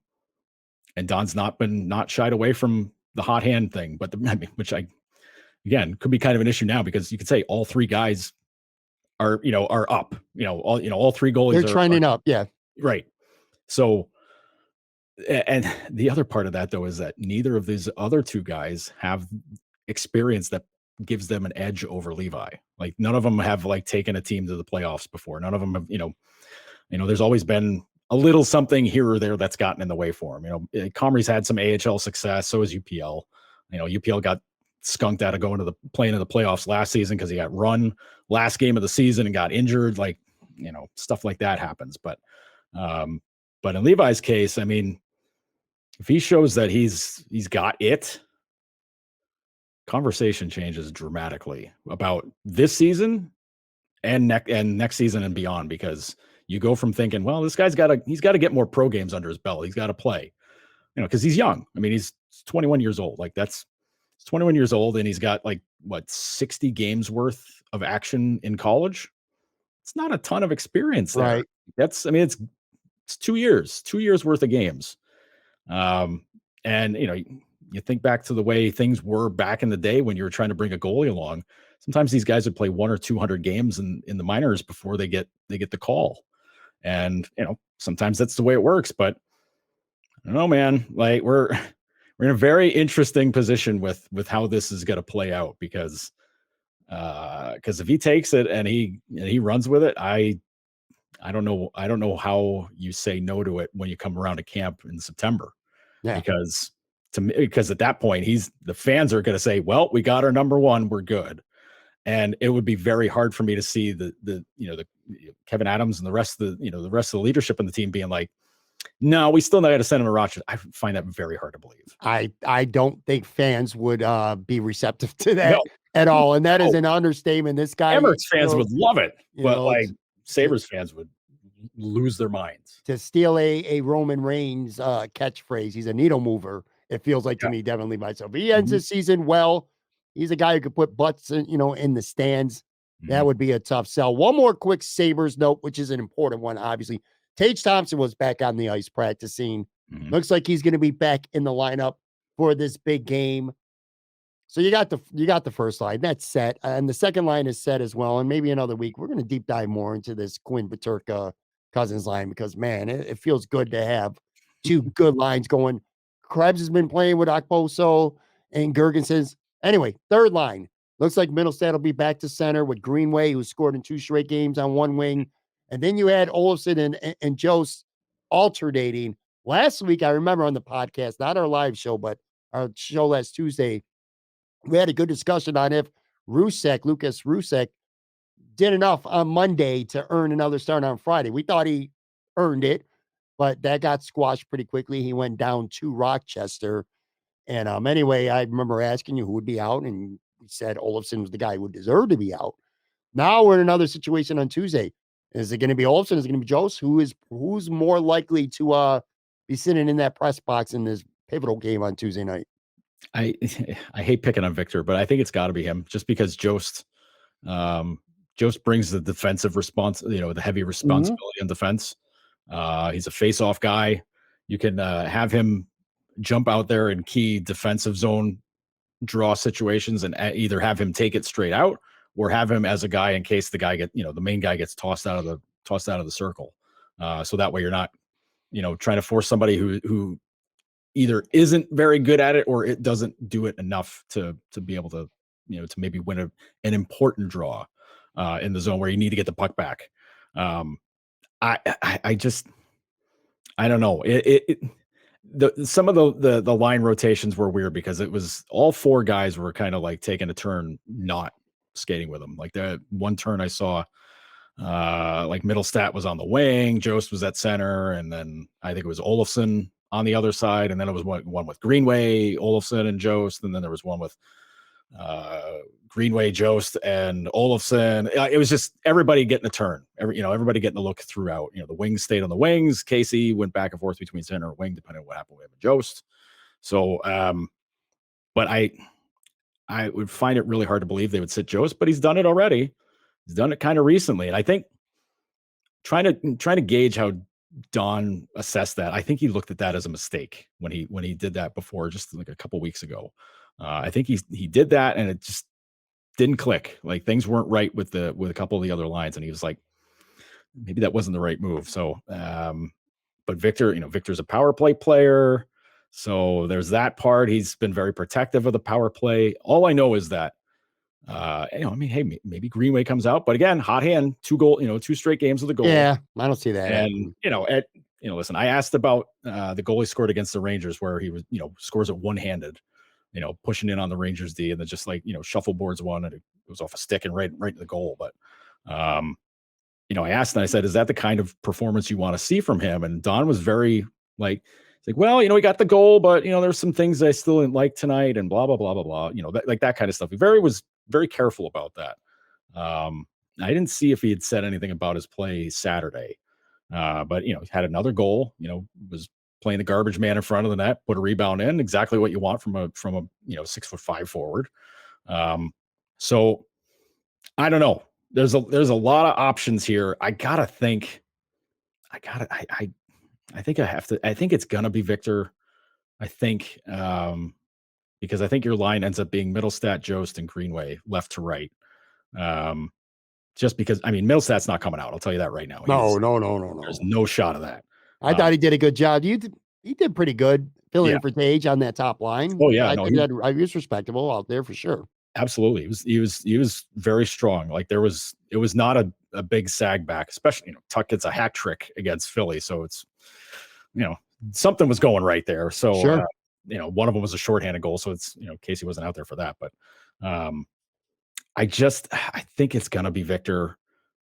Don's not shied away from the hot hand thing, but which again, could be kind of an issue now, because you could say all three guys are up, all three goalies they're trending up. Yeah. Right. So, and the other part of that though, is that neither of these other two guys have experience that gives them an edge over Levi. Like, none of them have like taken a team to the playoffs before. None of them have, there's always been a little something here or there that's gotten in the way for him. Comrie's had some AHL success. So is UPL. UPL got skunked out of playing in the playoffs last season because he got run last game of the season and got injured. Like, stuff like that happens. But in Levi's case, I mean, if he shows that he's got it, conversation changes dramatically about this season and next season and beyond, because you go from thinking, well, this guy's he's got to get more pro games under his belt. He's got to play, because he's young. I mean, he's 21 years old. Like, he's 21 years old, and he's got 60 games worth of action in college. It's not a ton of experience there. Right. It's 2 years worth of games. And you think back to the way things were back in the day when you were trying to bring a goalie along. Sometimes these guys would play 100 or 200 games in the minors before they get the call. And, sometimes that's the way it works, but I don't know, man. Like, we're in a very interesting position with how this is going to play out, because if he takes it and he runs with it, I don't know how you say no to it when you come around to camp in September. Yeah. Because at that point, the fans are going to say, well, we got our number one, we're good. And it would be very hard for me to see the Kevin Adams and the rest of the leadership in the team being like, no, we still got to send him to Rochester. I find that very hard to believe. I don't think fans would be receptive to that at all. And that is an understatement. This guy, Emirates fans would love it, but Sabres fans would lose their minds. To steal a Roman Reigns catchphrase, he's a needle mover. It feels like to me, Devon Levi. So if he ends the season well, he's a guy who could put butts in the stands. That would be a tough sell. One more quick Sabres note, which is an important one, obviously. Tage Thompson was back on the ice practicing. Looks like he's going to be back in the lineup for this big game. So you got the first line that's set, and the second line is set as well. And maybe another week we're going to deep dive more into this Quinn Peterka Cousins line, because man, it feels good to have two good lines going. Krebs has been playing with Okposo and Gergensons. Anyway, third line, Looks like Middlestad will be back to center with Greenway, who scored in 2 straight games on one wing. And then you had Olofsson and Jost alternating. Last week, I remember on the podcast, not our live show, but our show last Tuesday, we had a good discussion on if Lucas Rusek, did enough on Monday to earn another start on Friday. We thought he earned it, but that got squashed pretty quickly. He went down to Rochester. And anyway, I remember asking you who would be out, and we said Olofsson was the guy who would deserve to be out. Now we're in another situation on Tuesday. Is it going to be Olofsson? Is it going to be Jost? Who's more likely to be sitting in that press box in this pivotal game on Tuesday night? I hate picking on Victor, but I think it's got to be him, just because Jost brings the defensive response, the heavy responsibility on defense. He's a face-off guy. You can have him jump out there in key defensive zone draw situations and either have him take it straight out or have him as a guy in case the guy the main guy gets tossed out of the circle. So that way you're not, trying to force somebody who either isn't very good at it or it doesn't do it enough to be able to, to maybe win an important draw in the zone where you need to get the puck back. I don't know. Some of the line rotations were weird because it was all 4 guys were kind of like taking a turn not skating with him. Like that one turn I saw, like Middlestat was on the wing, Jost was at center, and then I think it was Olofsson on the other side, and then it was one with Greenway, Olofsson, and Jost, and then there was one with Greenway, Jost, and Olofsson. It was just everybody getting a turn. Everybody getting a look throughout. The wings stayed on the wings. Casey went back and forth between center and wing, depending on what happened with him and Jost. So, but I would find it really hard to believe they would sit Jost, but he's done it already. He's done it kind of recently, and I think trying to gauge how Don assessed that, I think he looked at that as a mistake when he did that before, just like a couple weeks ago. I think he did that, and it just didn't click. Like things weren't right with a couple of the other lines, and he was like, maybe that wasn't the right move. So, but Victor, Victor's a power play player, so there's that part. He's been very protective of the power play. All I know is that, hey, maybe Greenway comes out, but again, hot hand, 2 straight games with a goal. Yeah, I don't see that. And listen, I asked about the goal he scored against the Rangers, where he was, scores it one-handed, pushing in on the Rangers D, and then just like, shuffleboards one, and it was off a stick and right to the goal. But, I asked, and I said, is that the kind of performance you want to see from him? And Don was very like, well, he got the goal, but, there's some things I still didn't like tonight, and blah, blah, blah, blah, blah, that kind of stuff. He was very careful about that. I didn't see if he had said anything about his play Saturday, but, he had another goal, was playing the garbage man in front of the net, put a rebound in, exactly what you want from a 6'5" forward. So I don't know. There's a lot of options here. I think it's gonna be Victor. I think, because I think your line ends up being Middlestat, Jost, and Greenway left to right. Just because, Middlestat's not coming out. I'll tell you that right now. No. There's no shot of that. I thought he did a good job. He did pretty good filling in for Tage on that top line. Oh yeah, he was respectable out there for sure. Absolutely, he was very strong. Like it was not a big sag back, especially Tuck gets a hat trick against Philly, so it's something was going right there. So sure. One of them was a shorthanded goal, so it's Casey wasn't out there for that, but I think it's gonna be Victor.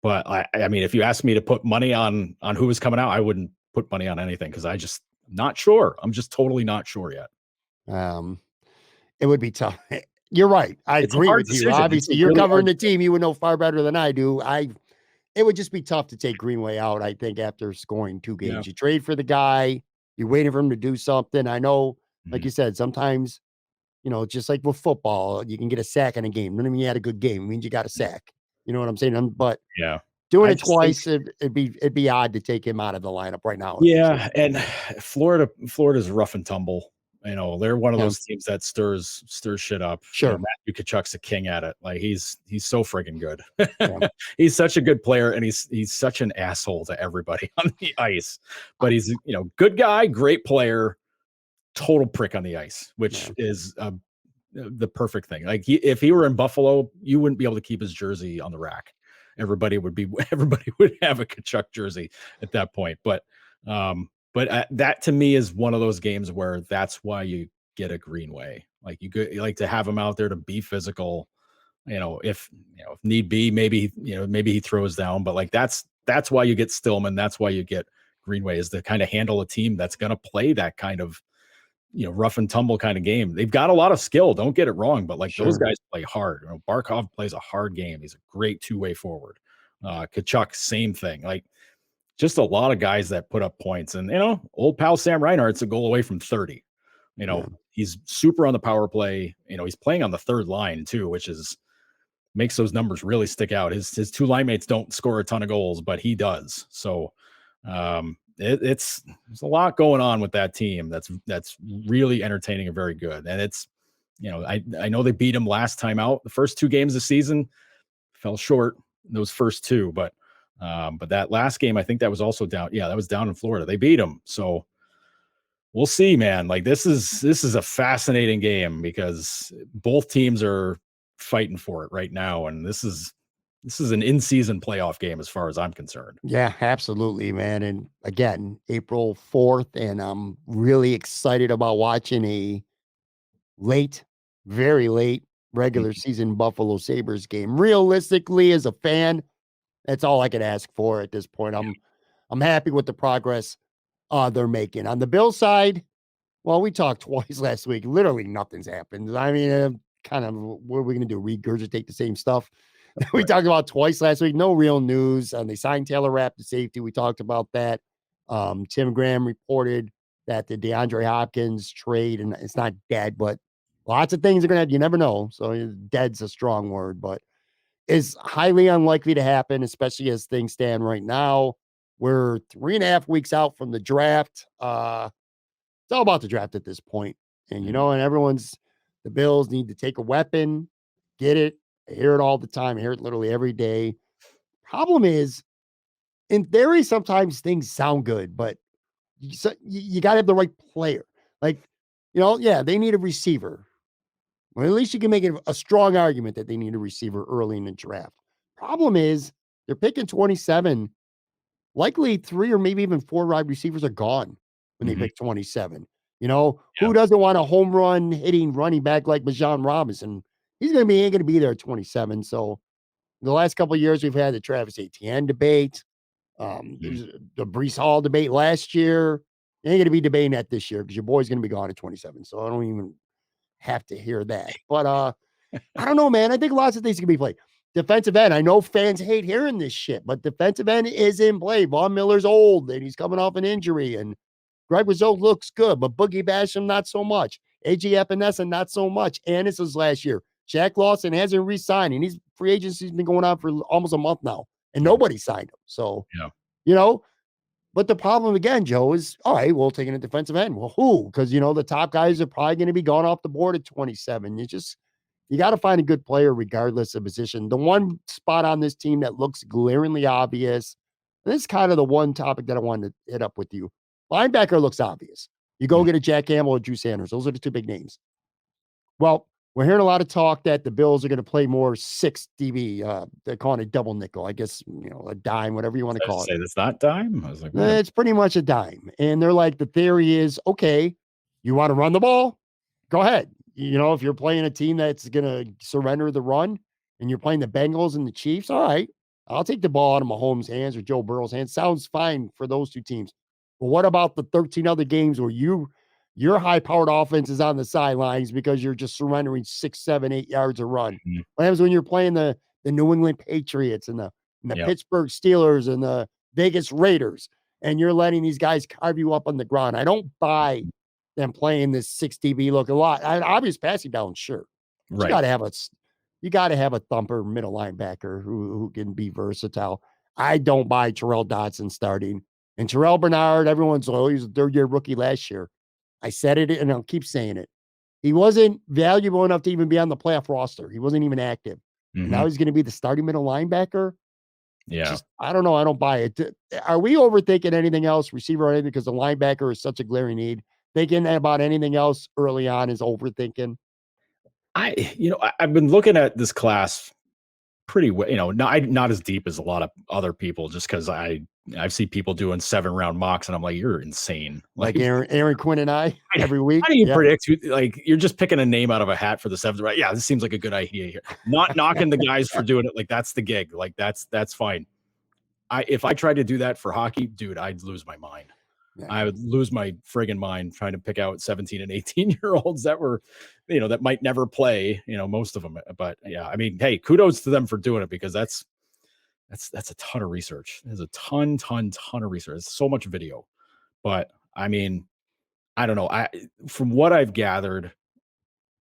But I mean, if you ask me to put money on who is coming out, I wouldn't put money on anything because I just not sure. I'm just totally not sure yet. It would be tough. You're right. I agree with you. Obviously, you're covering the team. You would know far better than I do. It would just be tough to take Greenway out, I think, after scoring 2 games. Yeah. You trade for the guy. You're waiting for him to do something. I know, like you said, sometimes, just like with football, you can get a sack in a game. Doesn't mean you had a good game. It means you got a sack. You know what I'm saying? But yeah, doing it twice, it'd be odd to take him out of the lineup right now. Yeah, and Florida's rough and tumble. They're one of those teams that stirs shit up. Sure, Matthew Tkachuk's a king at it. Like he's so friggin' good. Yeah. He's such a good player, and he's such an asshole to everybody on the ice. But he's good guy, great player, total prick on the ice, which is the perfect thing. Like if he were in Buffalo, you wouldn't be able to keep his jersey on the rack. Everybody would have a Kachuk jersey at that point. But that to me is one of those games where that's why you get a Greenway. Like you like to have him out there to be physical. If need be, maybe he throws down. But like that's why you get Stillman. That's why you get Greenway, is to kind of handle a team that's going to play that kind of rough and tumble kind of game. They've got a lot of skill. Don't get it wrong, but like those guys play hard. Barkov plays a hard game. He's a great two-way forward. Kachuk, same thing. Like just a lot of guys that put up points. And old pal Sam Reinhart's a goal away from 30. He's super on the power play. He's playing on the third line too, which makes those numbers really stick out. His two line mates don't score a ton of goals, but he does. So there's a lot going on with that team that's really entertaining and very good. And it's I know they beat him last time out. The first two games of the season fell short, those first two, but that last game, I think that was also down. Yeah, that was down in Florida. They beat him. So we'll see, man. Like this is a fascinating game because both teams are fighting for it right now, and this is an in-season playoff game as far as I'm concerned. Yeah, absolutely, man. And again, April 4th, and I'm really excited about watching a very late regular season Buffalo Sabres game. Realistically, as a fan, that's all I could ask for at this point. I'm happy with the progress they're making. On the Bills side, well, we talked twice last week. Literally nothing's happened. I mean, kind of, what are we going to do? Regurgitate the same stuff we talked about twice last week. No real news. They signed Taylor Rapp to safety. We talked about that. Tim Graham reported that the DeAndre Hopkins trade, and it's not dead, but lots of things are going to happen. You never know. So dead's a strong word, but is highly unlikely to happen, especially as things stand right now. We're 3.5 weeks out from the draft. It's all about the draft at this point. And, and the Bills need to take a weapon, get it. I hear it all the time. I hear it literally every day. Problem is, in theory, sometimes things sound good, but you got to have the right player. Like, they need a receiver. Well, at least you can make it a strong argument that they need a receiver early in the draft. Problem is, they're picking 27. Likely 3 or maybe even 4 wide receivers are gone when they pick 27. Who doesn't want a home run hitting running back like Bijan Robinson? Ain't going to be there at 27. So the last couple of years, we've had the Travis Etienne debate. There's the Breece Hall debate last year. You ain't going to be debating that this year because your boy's going to be gone at 27. So I don't even have to hear that. But I don't know, man. I think lots of things can be played. Defensive end. I know fans hate hearing this shit, but defensive end is in play. Von Miller's old and he's coming off an injury, and Greg Rizzo looks good, but Boogie Basham not so much. AJ Epinesa not so much. And this is last year. Shaq Lawson hasn't re-signed, and his free agency's been going on for almost a month now, and nobody signed him. So, but the problem again, Joe, is all right, we'll take a defensive end. Well, who? Because, the top guys are probably going to be gone off the board at 27. You got to find a good player regardless of position. The one spot on this team that looks glaringly obvious, and this is kind of the one topic that I wanted to hit up with you. Linebacker looks obvious. You go get a Jack Campbell or Drew Sanders. Those are the two big names. Well, we're hearing a lot of talk that the Bills are going to play more 6 DB. They're calling it double nickel. I guess, a dime, whatever you want to call it. It's not dime? I was like, it's pretty much a dime. And they're like, the theory is, okay, you want to run the ball? Go ahead. If you're playing a team that's going to surrender the run and you're playing the Bengals and the Chiefs, all right, I'll take the ball out of Mahomes' hands or Joe Burrow's hands. Sounds fine for those two teams. But what about the 13 other games where your high-powered offense is on the sidelines because you're just surrendering 6, 7, 8 yards a run? What happens when you're playing the New England Patriots and the Pittsburgh Steelers and the Vegas Raiders, and you're letting these guys carve you up on the ground? I don't buy them playing this 6 DB look a lot. Obvious passing down, sure. Right. You got to have a thumper middle linebacker who can be versatile. I don't buy Terrell Dodson starting. And Terrell Bernard, everyone's he's a third-year rookie last year. I said it, and I'll keep saying it. He wasn't valuable enough to even be on the playoff roster. He wasn't even active. And now he's going to be the starting middle linebacker. Yeah. I don't know. I don't buy it. Are we overthinking anything else, receiver or anything, because the linebacker is such a glaring need? Thinking about anything else early on is overthinking. I've been looking at this class pretty well, not as deep as a lot of other people, just because I've seen people doing 7-round mocks, and I'm like, you're insane. Like Aaron Quinn and I every week. How do you predict you're just picking a name out of a hat for the 7th, right? Yeah, this seems like a good idea here. Not knocking the guys for doing it. Like, that's the gig. Like, that's fine. If I tried to do that for hockey, dude, I'd lose my mind. Yeah. I would lose my friggin' mind trying to pick out 17 and 18-year-olds that were, that might never play, most of them. But yeah, I mean, hey, kudos to them for doing it, because that's a ton of research. There's a ton of research. It's so much video. But I mean, I don't know. From what I've gathered,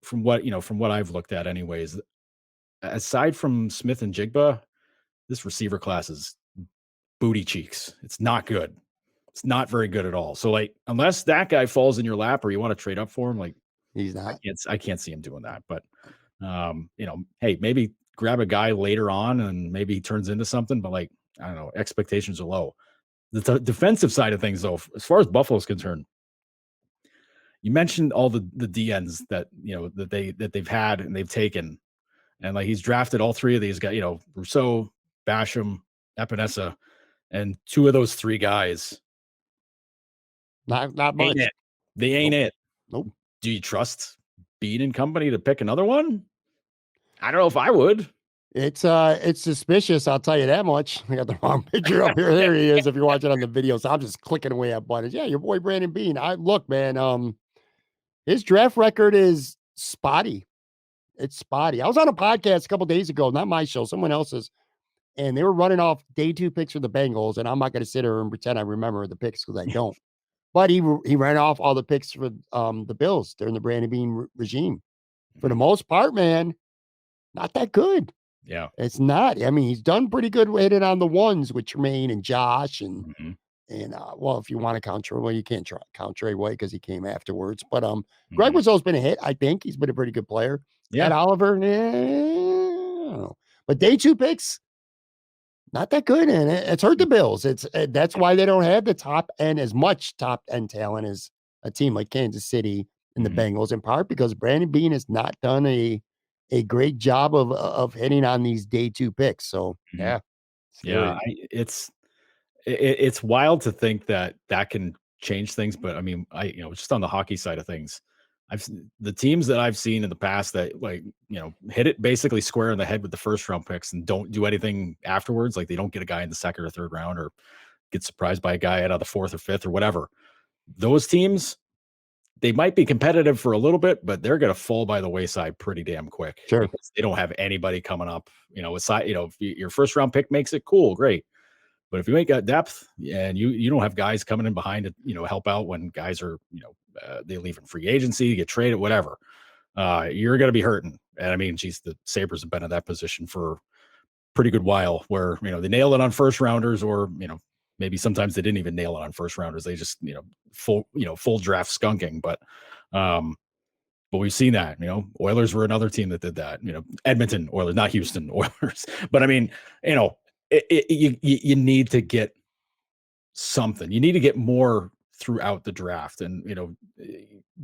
from what I've looked at anyways, aside from Smith and Jigba, this receiver class is booty cheeks. It's not good. It's not very good at all. So, like, unless that guy falls in your lap or you want to trade up for him, like, he's not. I can't see him doing that. But hey, maybe grab a guy later on and maybe he turns into something. But, like, I don't know, expectations are low. The defensive side of things, though, as far as Buffalo's concerned, you mentioned all the DNs that that they've had and they've taken, and like he's drafted all 3 of these guys. Rousseau, Basham, Epinesa, and 2 of those 3 guys. Not much. They ain't it. Nope. Do you trust Bean and company to pick another one? I don't know if I would. It's suspicious, I'll tell you that much. I got the wrong picture up here. There he is. If you're watching on the video, so I'm just clicking away at buttons. Yeah, your boy Brandon Bean. Look, man. His draft record is spotty. It's spotty. I was on a podcast a couple days ago, not my show, someone else's, and they were running off day 2 picks for the Bengals, and I'm not going to sit here and pretend I remember the picks because I don't. But he ran off all the picks for the Bills during the Brandon Bean regime. For the most part, man, not that good. Yeah, it's not. I mean, he's done pretty good hitting on the ones with Tremaine and Josh and well, if you want to count Trey, well, you can't count Trey White because he came afterwards. But Greg Rousseau's been a hit. I think he's been a pretty good player. Yeah, Ed Oliver, I don't know. But day 2 picks, not that good, and it's hurt the Bills. That's why they don't have the top end, as much top end talent as a team like Kansas City and the Bengals, in part because Brandon Bean has not done a great job of hitting on these day 2 picks. So yeah, it's wild to think that can change things. But I mean, just on the hockey side of things, the teams that I've seen in the past that hit it basically square in the head with the 1st round picks and don't do anything afterwards. Like, they don't get a guy in the 2nd or 3rd round or get surprised by a guy out of the 4th or 5th or whatever. Those teams, they might be competitive for a little bit, but they're going to fall by the wayside pretty damn quick. Sure. Because they don't have anybody coming up, aside, if your 1st round pick makes it, cool, great. But if you ain't got depth and you don't have guys coming in behind to, help out when guys are, they leave in free agency, get traded, whatever, you're going to be hurting. And I mean, geez, the Sabres have been in that position for a pretty good while where, they nail it on 1st rounders or, maybe sometimes they didn't even nail it on 1st rounders. They just, full draft skunking. But we've seen that, Oilers were another team that did that, Edmonton Oilers, not Houston Oilers. But I mean, you need to get something. You need to get more throughout the draft, and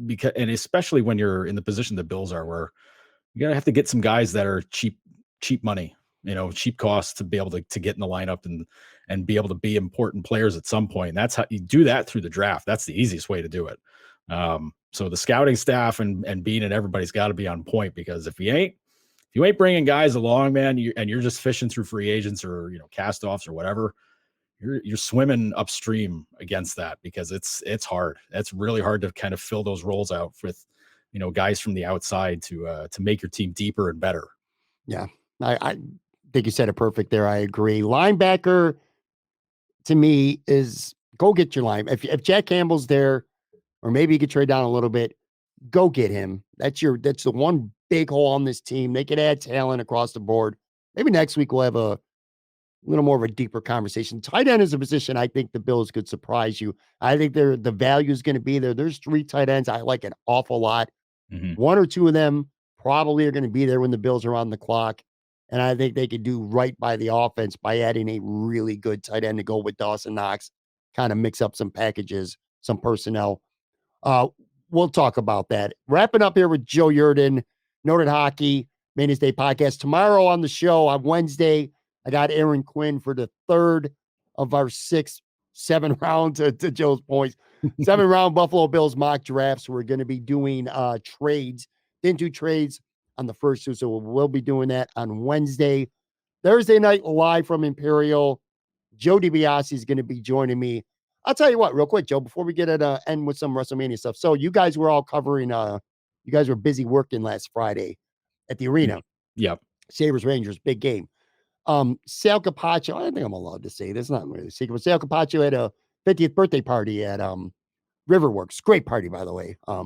because especially when you're in the position the Bills are, where you're gonna have to get some guys that are cheap money, cheap costs to be able to get in the lineup and be able to be important players at some point. That's how you do that through the draft. That's the easiest way to do it. So the scouting staff and Bean and everybody's got to be on point, because if you ain't bringing guys along, man, you're just fishing through free agents or cast-offs or whatever, you're swimming upstream against that, because it's hard. That's really hard to kind of fill those roles out with guys from the outside to make your team deeper and better. Yeah, I think you said it perfect there. I agree. Linebacker to me is go get your line. If Jack Campbell's there, or maybe you could trade down a little bit, go get him. That's the one big hole on this team. They could add talent across the board. Maybe next week we'll have a little more of a deeper conversation. Tight end is a position I think the Bills could surprise you. I think the value is going to be there. There's 3 tight ends I like an awful lot. 1 or 2 of them probably are going to be there when the Bills are on the clock. And I think they could do right by the offense by adding a really good tight end to go with Dawson Knox, kind of mix up some packages, some personnel. We'll talk about that. Wrapping up here with Joe Yerdon. Noted Hockey, Maintenance Day podcast. Tomorrow on the show on Wednesday, I got Aaron Quinn for the third of our 7 round to Joe's points. 7-round Buffalo Bills mock drafts. We're going to be doing trades. Didn't do trades on the first 2, so we'll be doing that on Wednesday. Thursday night, live from Imperial. Joe DiBiase is going to be joining me. I'll tell you what, real quick, Joe, before we get at end with some WrestleMania stuff. So you guys were all covering, you guys were busy working last Friday at the arena. Yep. Sabres Rangers, big game. Sal Capaccio, I think I'm allowed to say this, not really a secret, but Sal Capaccio had a 50th birthday party at Riverworks. Great party, by the way. I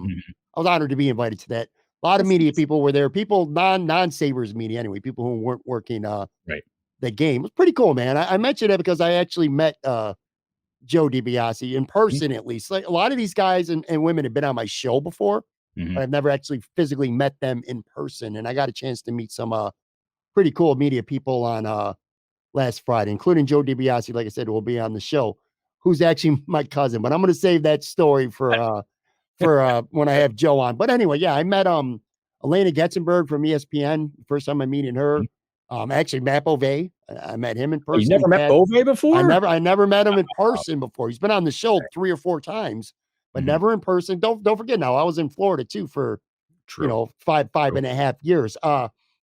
was honored to be invited to that. A lot of media people were there. People, non-Sabres media anyway, people who weren't working the game. It was pretty cool, man. I mentioned that because I actually met Joe DiBiase in person, at least. Like a lot of these guys and women have been on my show before, but I've never actually physically met them in person. And I got a chance to meet some pretty cool media people on last Friday, including Joe DiBiase, like I said, will be on the show, who's actually my cousin. But I'm going to save that story for when I have Joe on. But anyway, yeah, I met Elena Getzenberg from ESPN. First time I'm meeting her. Actually, Matt Bove. I met him in person. Oh, you never met Bove before? I never met him in person before. He's been on the show 3 or 4 times, but never in person. Don't forget now, I was in Florida too for five and a half years.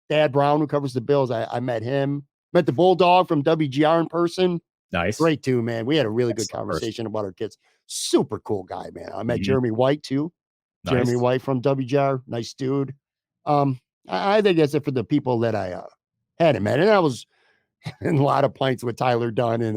Dad Brown, who covers the Bills, I met him. Met the Bulldog from WGR in person. Nice. Great too, man. We had a really good conversation about our kids. Super cool guy, man. I met Jeremy White too. Nice. Jeremy White from WGR. Nice dude. I think that's it for the people that I had him, man. And I was in a lot of pints with Tyler Dunn and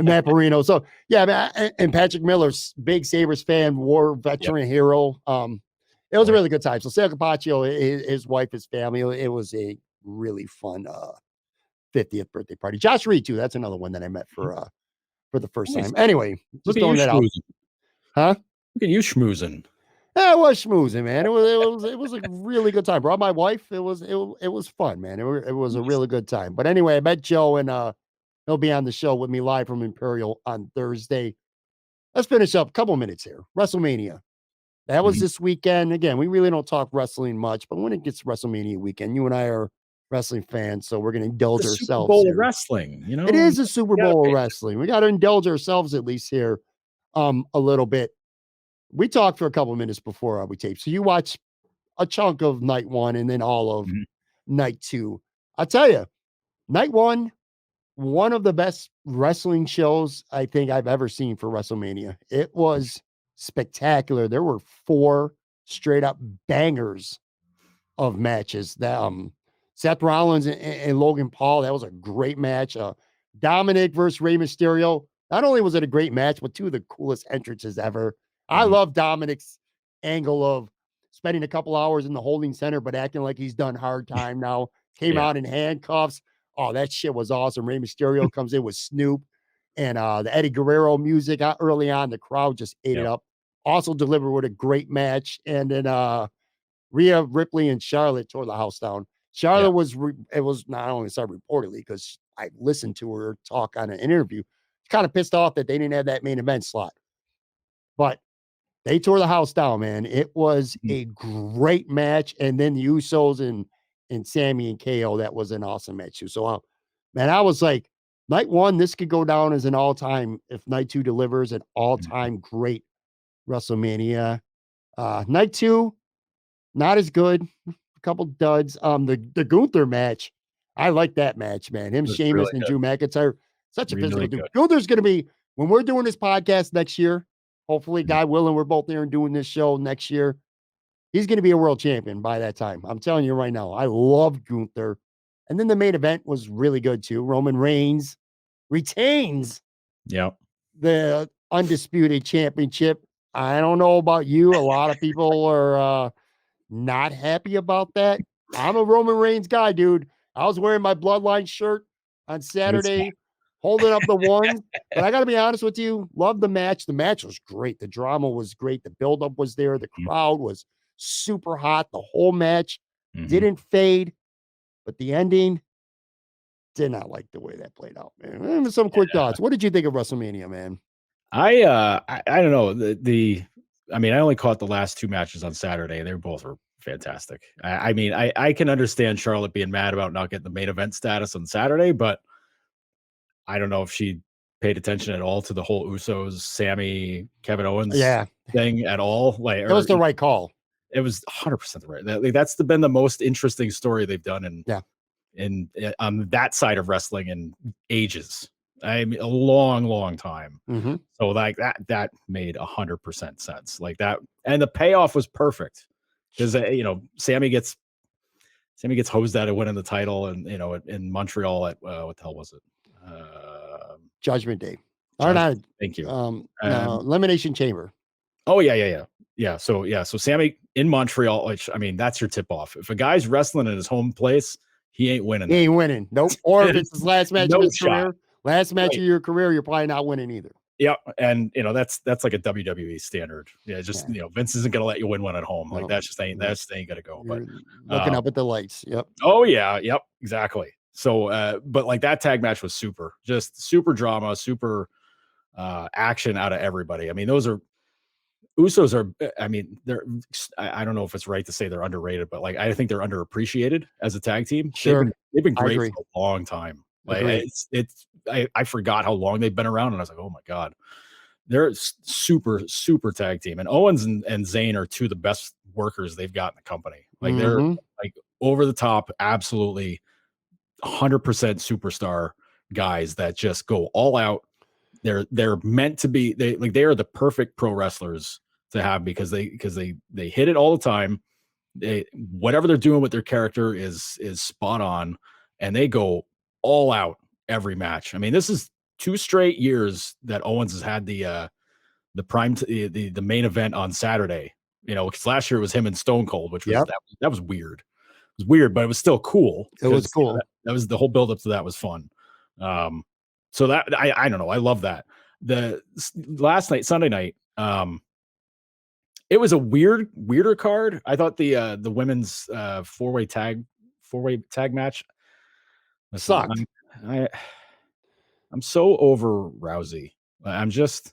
Matt Perino. So yeah, man, and Patrick Miller's big Sabres fan, war veteran hero. It was a really good time. So Sal Capaccio, his wife, his family, it was a really fun 50th birthday party. Josh Reed too. That's another one that I met for the first time. Anyway, just throwing that out. Huh? Look at you schmoozing. Yeah, it was schmoozing, man. It was a really good time. Brought my wife. It was fun, man. It was a really good time. But anyway, I met Joe, and he'll be on the show with me live from Imperial on Thursday. Let's finish up a couple minutes here. WrestleMania. That was this weekend. Again, we really don't talk wrestling much, but when it gets WrestleMania weekend, you and I are wrestling fans, so we're going to indulge ourselves. Super Bowl here. Of wrestling, it is a Super Bowl of wrestling. We got to indulge ourselves at least here, a little bit. We talked for a couple minutes before we taped, so you watch a chunk of night 1 and then all of night 2. I'll tell you, night 1, one of the best wrestling shows I think I've ever seen for WrestleMania. It was spectacular. There were 4 straight up bangers of matches. That Seth Rollins and Logan Paul, that was a great match. Dominic versus Rey Mysterio. Not only was it a great match, but 2 of the coolest entrances ever. I love Dominic's angle of spending a couple hours in the holding center, but acting like he's done hard time now. Came out in handcuffs. Oh, that shit was awesome. Rey Mysterio comes in with Snoop and the Eddie Guerrero music early on. The crowd just ate it up. Also delivered with a great match. And then Rhea Ripley and Charlotte tore the house down. Charlotte was not only started reportedly because I listened to her talk on an interview. Kind of pissed off that they didn't have that main event slot, but they tore the house down, man. It was a great match. And then the Usos and Sammy and KO, that was an awesome match too. So, man, I was like, night 1, this could go down as an all-time, if night 2 delivers, an all-time great WrestleMania. Night 2, not as good. A couple duds. The Gunther match, I like that match, man. Him, Sheamus, really and Drew McIntyre. Such a physical dude. Gunther's going to be, when we're doing this podcast next year, hopefully, God willing, we're both there and doing this show next year. He's going to be a world champion by that time. I'm telling you right now. I love Gunther. And then the main event was really good too. Roman Reigns retains the undisputed championship. I don't know about you. A lot of people are not happy about that. I'm a Roman Reigns guy, dude. I was wearing my Bloodline shirt on Saturday, holding up the ones. But I got to be honest with you, love the match. The match was great. The drama was great. The buildup was there. The crowd was super hot. The whole match didn't fade, but the ending, did not like the way that played out, man. Some quick thoughts. What did you think of WrestleMania, man? I don't know. I mean, I only caught the last 2 matches on Saturday. They both were fantastic. I mean, I can understand Charlotte being mad about not getting the main event status on Saturday, but I don't know if she paid attention at all to the whole Usos, Sammy, Kevin Owens thing at all. Like, it was the right call. It was 100% the right. That's been the most interesting story they've done in on that side of wrestling in ages. I mean, a long time. Mm-hmm. So like that made 100% sense. Like that, and the payoff was perfect because Sammy gets hosed out of winning the title, and in Montreal at what the hell was it? Judgment Day. Not, thank you. Elimination Chamber. Oh yeah. So Sammy in Montreal, which I mean, that's your tip off. If a guy's wrestling in his home place, he ain't winning. He ain't winning. Nope. Or if it's his last match of his career, last match of your career, you're probably not winning either. Yeah, and that's like a WWE standard. Yeah, just Vince isn't gonna let you win one at home. Like that ain't gonna go. But looking up at the lights. Yep. Oh yeah. Yep. Exactly. So, but like that tag match was just super drama, super action out of everybody. I mean, Usos are. I mean, I don't know if it's right to say they're underrated, but like I think they're underappreciated as a tag team. Sure, they've been great for a long time. Like I forgot how long they've been around, and I was like, oh my god, they're super tag team. And Owens and Zayn are two of the best workers they've got in the company. Like they're like over the top, absolutely 100% superstar guys that just go all out. They're meant to be. They are the perfect pro wrestlers to have because they hit it all the time. Whatever they're doing with their character is spot on, and they go all out every match. I mean, this is 2 straight years that Owens has had the the main event on Saturday. Because last year it was him and Stone Cold, which was that was weird. It was weird, but it was still cool. It was cool. That was the whole build up to that was fun. So that I don't know. I love that. The last night, Sunday night, it was a weirder card. I thought the women's four-way tag match sucked. I'm so over Rousey. I'm just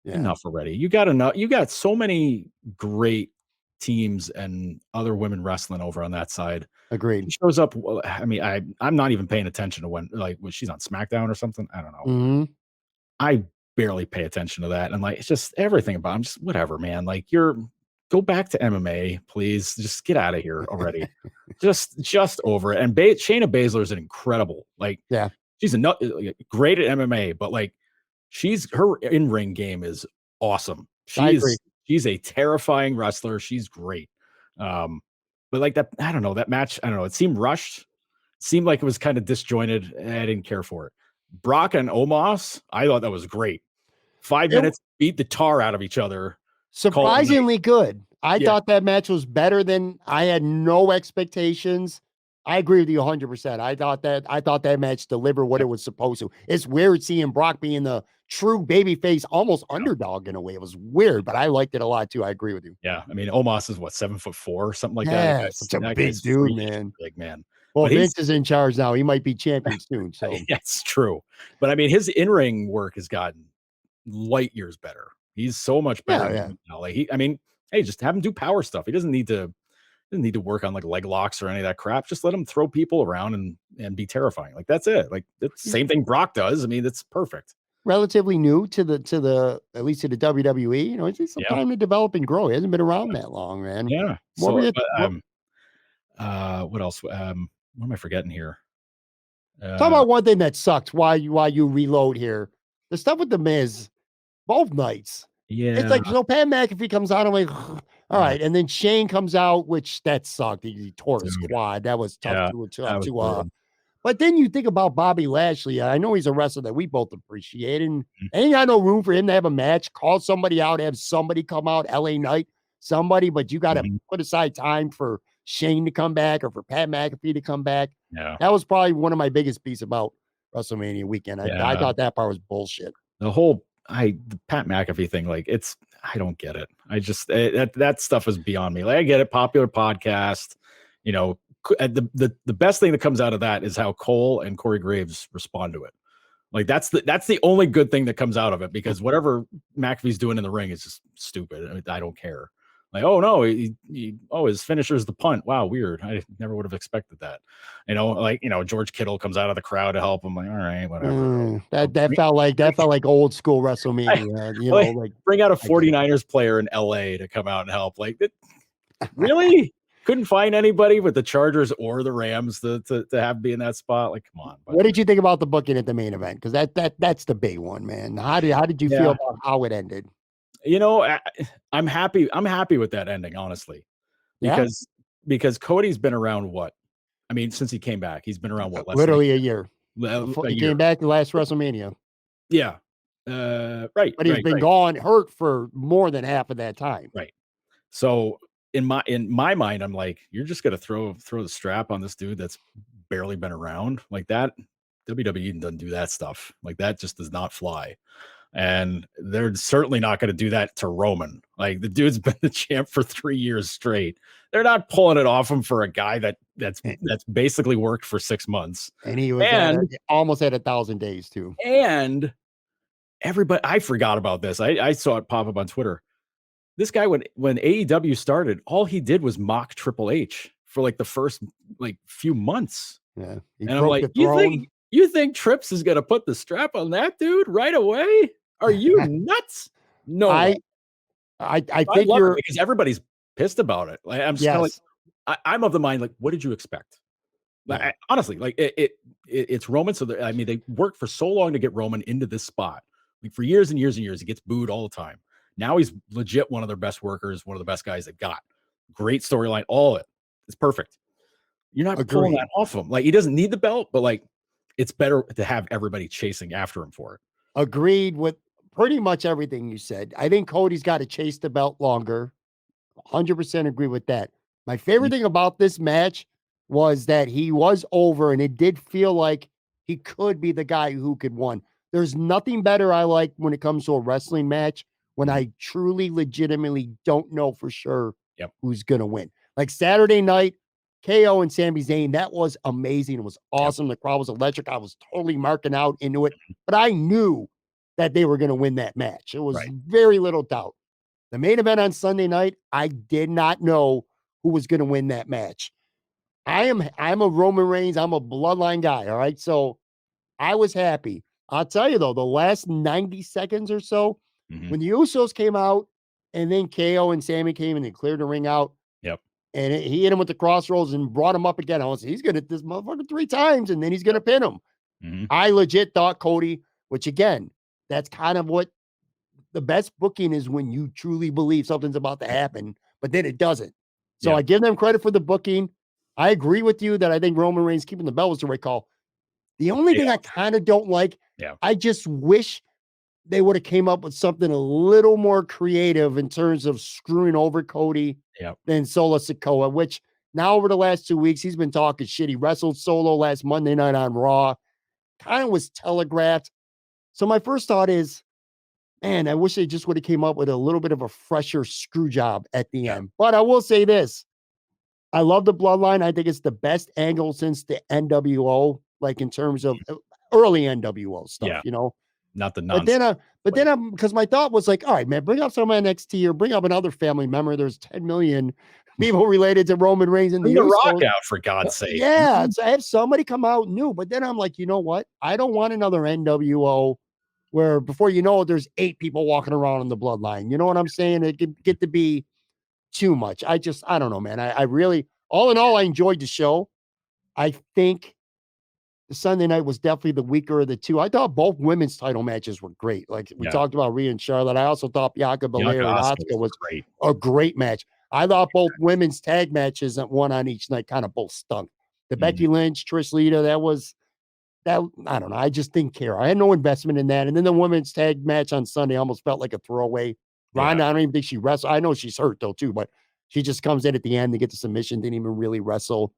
enough already. You got enough. You got so many great teams and other women wrestling over on that side. Agreed. She shows up. I mean, I'm not even paying attention to when, like, was she's on SmackDown or something? I don't know. Mm-hmm. I barely pay attention to that, and like, it's just everything about. I'm just whatever, man. Like, go back to MMA, please. Just get out of here already. just over it. And Shayna Baszler is an incredible. Like, she's great at MMA, but like, her in-ring game is awesome. She's a terrifying wrestler. She's great. But like that, I don't know, that match, I don't know, it seemed rushed. It seemed like it was kind of disjointed, and I didn't care for it. Brock and Omos, I thought that was great. 5 minutes, beat the tar out of each other. Surprisingly good. I thought that match was better than I had no expectations. I agree with you 100%. I thought that match delivered what it was supposed to. It's weird seeing Brock being the true babyface, almost underdog in a way. It was weird, but I liked it a lot too. I agree with you. Yeah, I mean, Omos is what, 7'4" or something like that. Yeah, such a big dude, man. Big man. Well, Vince is in charge now. He might be champion soon. So that's true. But I mean, his in-ring work has gotten light years better. He's so much better now. Like hey, just have him do power stuff. He doesn't need to work on like leg locks or any of that crap. Just let him throw people around and be terrifying. Like, that's it. Like, that's the same thing Brock does. I mean, that's perfect. Relatively new to the at least to the WWE. It takes some time to develop and grow. He hasn't been around that long, man. Yeah. What else? What am I forgetting here? Talk about one thing that sucked while you reload here. The stuff with the Miz, both nights. Yeah. It's like, so Pat McAfee comes out, I'm like, all right. And then Shane comes out, which that sucked. He tore his quad. That was tough to but then you think about Bobby Lashley. I know he's a wrestler that we both appreciate, and ain't got no room for him to have a match. Call somebody out, have somebody come out, LA Knight, somebody, but you got to put aside time for Shane to come back or for Pat McAfee to come back. Yeah. That was probably one of my biggest pieces about WrestleMania weekend. I thought that part was bullshit. The whole the Pat McAfee thing, like, I don't get it. I just that stuff is beyond me. Like, I get it, popular podcast, the best thing that comes out of that is how Cole and Corey Graves respond to it. Like, that's the only good thing that comes out of it, because whatever McAfee's doing in the ring is just stupid. I don't care. Like, oh no, his finisher's the punt. Wow, weird. I never would have expected that. Like, George Kittle comes out of the crowd to help him. Like, all right, whatever. That felt like old school WrestleMania, like bring out a 49ers player in LA to come out and help. Like, really? Couldn't find anybody with the Chargers or the Rams to have be in that spot. Like, come on. What did you think about the booking at the main event? Because that's the big one, man. How did you feel about how it ended? I'm happy. I'm happy with that ending, honestly, because Cody's been around since he came back, he's been around literally a year. He came back the last WrestleMania. Yeah. Right. But he's been gone hurt for more than half of that time. Right. So in my mind, I'm like, you're just gonna throw the strap on this dude that's barely been around like that. WWE doesn't do that stuff. Like, that just does not fly. And they're certainly not going to do that to Roman. Like, the dude's been the champ for 3 years straight. They're not pulling it off him for a guy that's basically worked for 6 months. And he was almost at 1,000 days too. And everybody, I forgot about this. I saw it pop up on Twitter. This guy, when AEW started, all he did was mock Triple H for like the first few months. Yeah. And I'm like, you think Trips is going to put the strap on that dude right away? Are you nuts? No. I think you're, because everybody's pissed about it. Like, I'm just kind of like, I'm of the mind, like, what did you expect? Like, honestly, like it's Roman. So they worked for so long to get Roman into this spot. Like, for years and years and years, he gets booed all the time. Now he's legit one of their best workers, one of the best guys they've got. Great storyline, all of it. It's perfect. You're not pulling that off him. Like, he doesn't need the belt, but like, it's better to have everybody chasing after him for it. Agreed with pretty much everything you said. I think Cody's got to chase the belt longer. 100% agree with that. My favorite thing about this match was that he was over, and it did feel like he could be the guy who could win. There's nothing better I like when it comes to a wrestling match when I truly, legitimately don't know for sure who's going to win. Like Saturday night, KO and Sami Zayn, that was amazing. It was awesome. The crowd was electric. I was totally marking out into it, but I knew that they were going to win that match. It was very little doubt. The main event on Sunday night, I did not know who was going to win that match. I'm a Roman Reigns. I'm a bloodline guy. All right. So I was happy. I'll tell you though, the last 90 seconds or so, when the Usos came out and then KO and Sami came and they cleared the ring out. And he hit him with the crossroads and brought him up again. I was he's going to hit this motherfucker 3 times and then he's going to pin him. I legit thought Cody, which again, that's kind of what the best booking is, when you truly believe something's about to happen, but then it doesn't. So I give them credit for the booking. I agree with you that I think Roman Reigns keeping the belt was the right call. The only thing I kind of don't like, I just wish they would have came up with something a little more creative in terms of screwing over Cody than Solo Sikoa, which now over the last 2 weeks, he's been talking shit. He wrestled Solo last Monday night on Raw, kind of was telegraphed. So my first thought is, man, I wish they just would have came up with a little bit of a fresher screw job at the end. But I will say this. I love the bloodline. I think it's the best angle since the NWO, like in terms of early NWO stuff, Not the nonsense. But then because my thought was like, all right, man, bring up some NXT or bring up another family member. There's 10 million people related to Roman Reigns and the Rock out, for God's sake. Yeah, so I have somebody come out new. But then I'm like, you know what? I don't want another NWO where before you know it, there's 8 people walking around in the bloodline. You know what I'm saying? It could get to be too much. I don't know, man. I really, all in all, I enjoyed the show. I think the Sunday night was definitely the weaker of the two. I thought both women's title matches were great. Like we talked about Rhea and Charlotte. I also thought Bianca Belair and Asuka was a great match. I thought both women's tag matches, one on each night, kind of both stunk. The Becky Lynch, Trish Lita, I don't know. I just didn't care. I had no investment in that. And then the women's tag match on Sunday almost felt like a throwaway. Ronda, I don't even think she wrestled. I know she's hurt though too, but she just comes in at the end to get the submission. Didn't even really wrestle.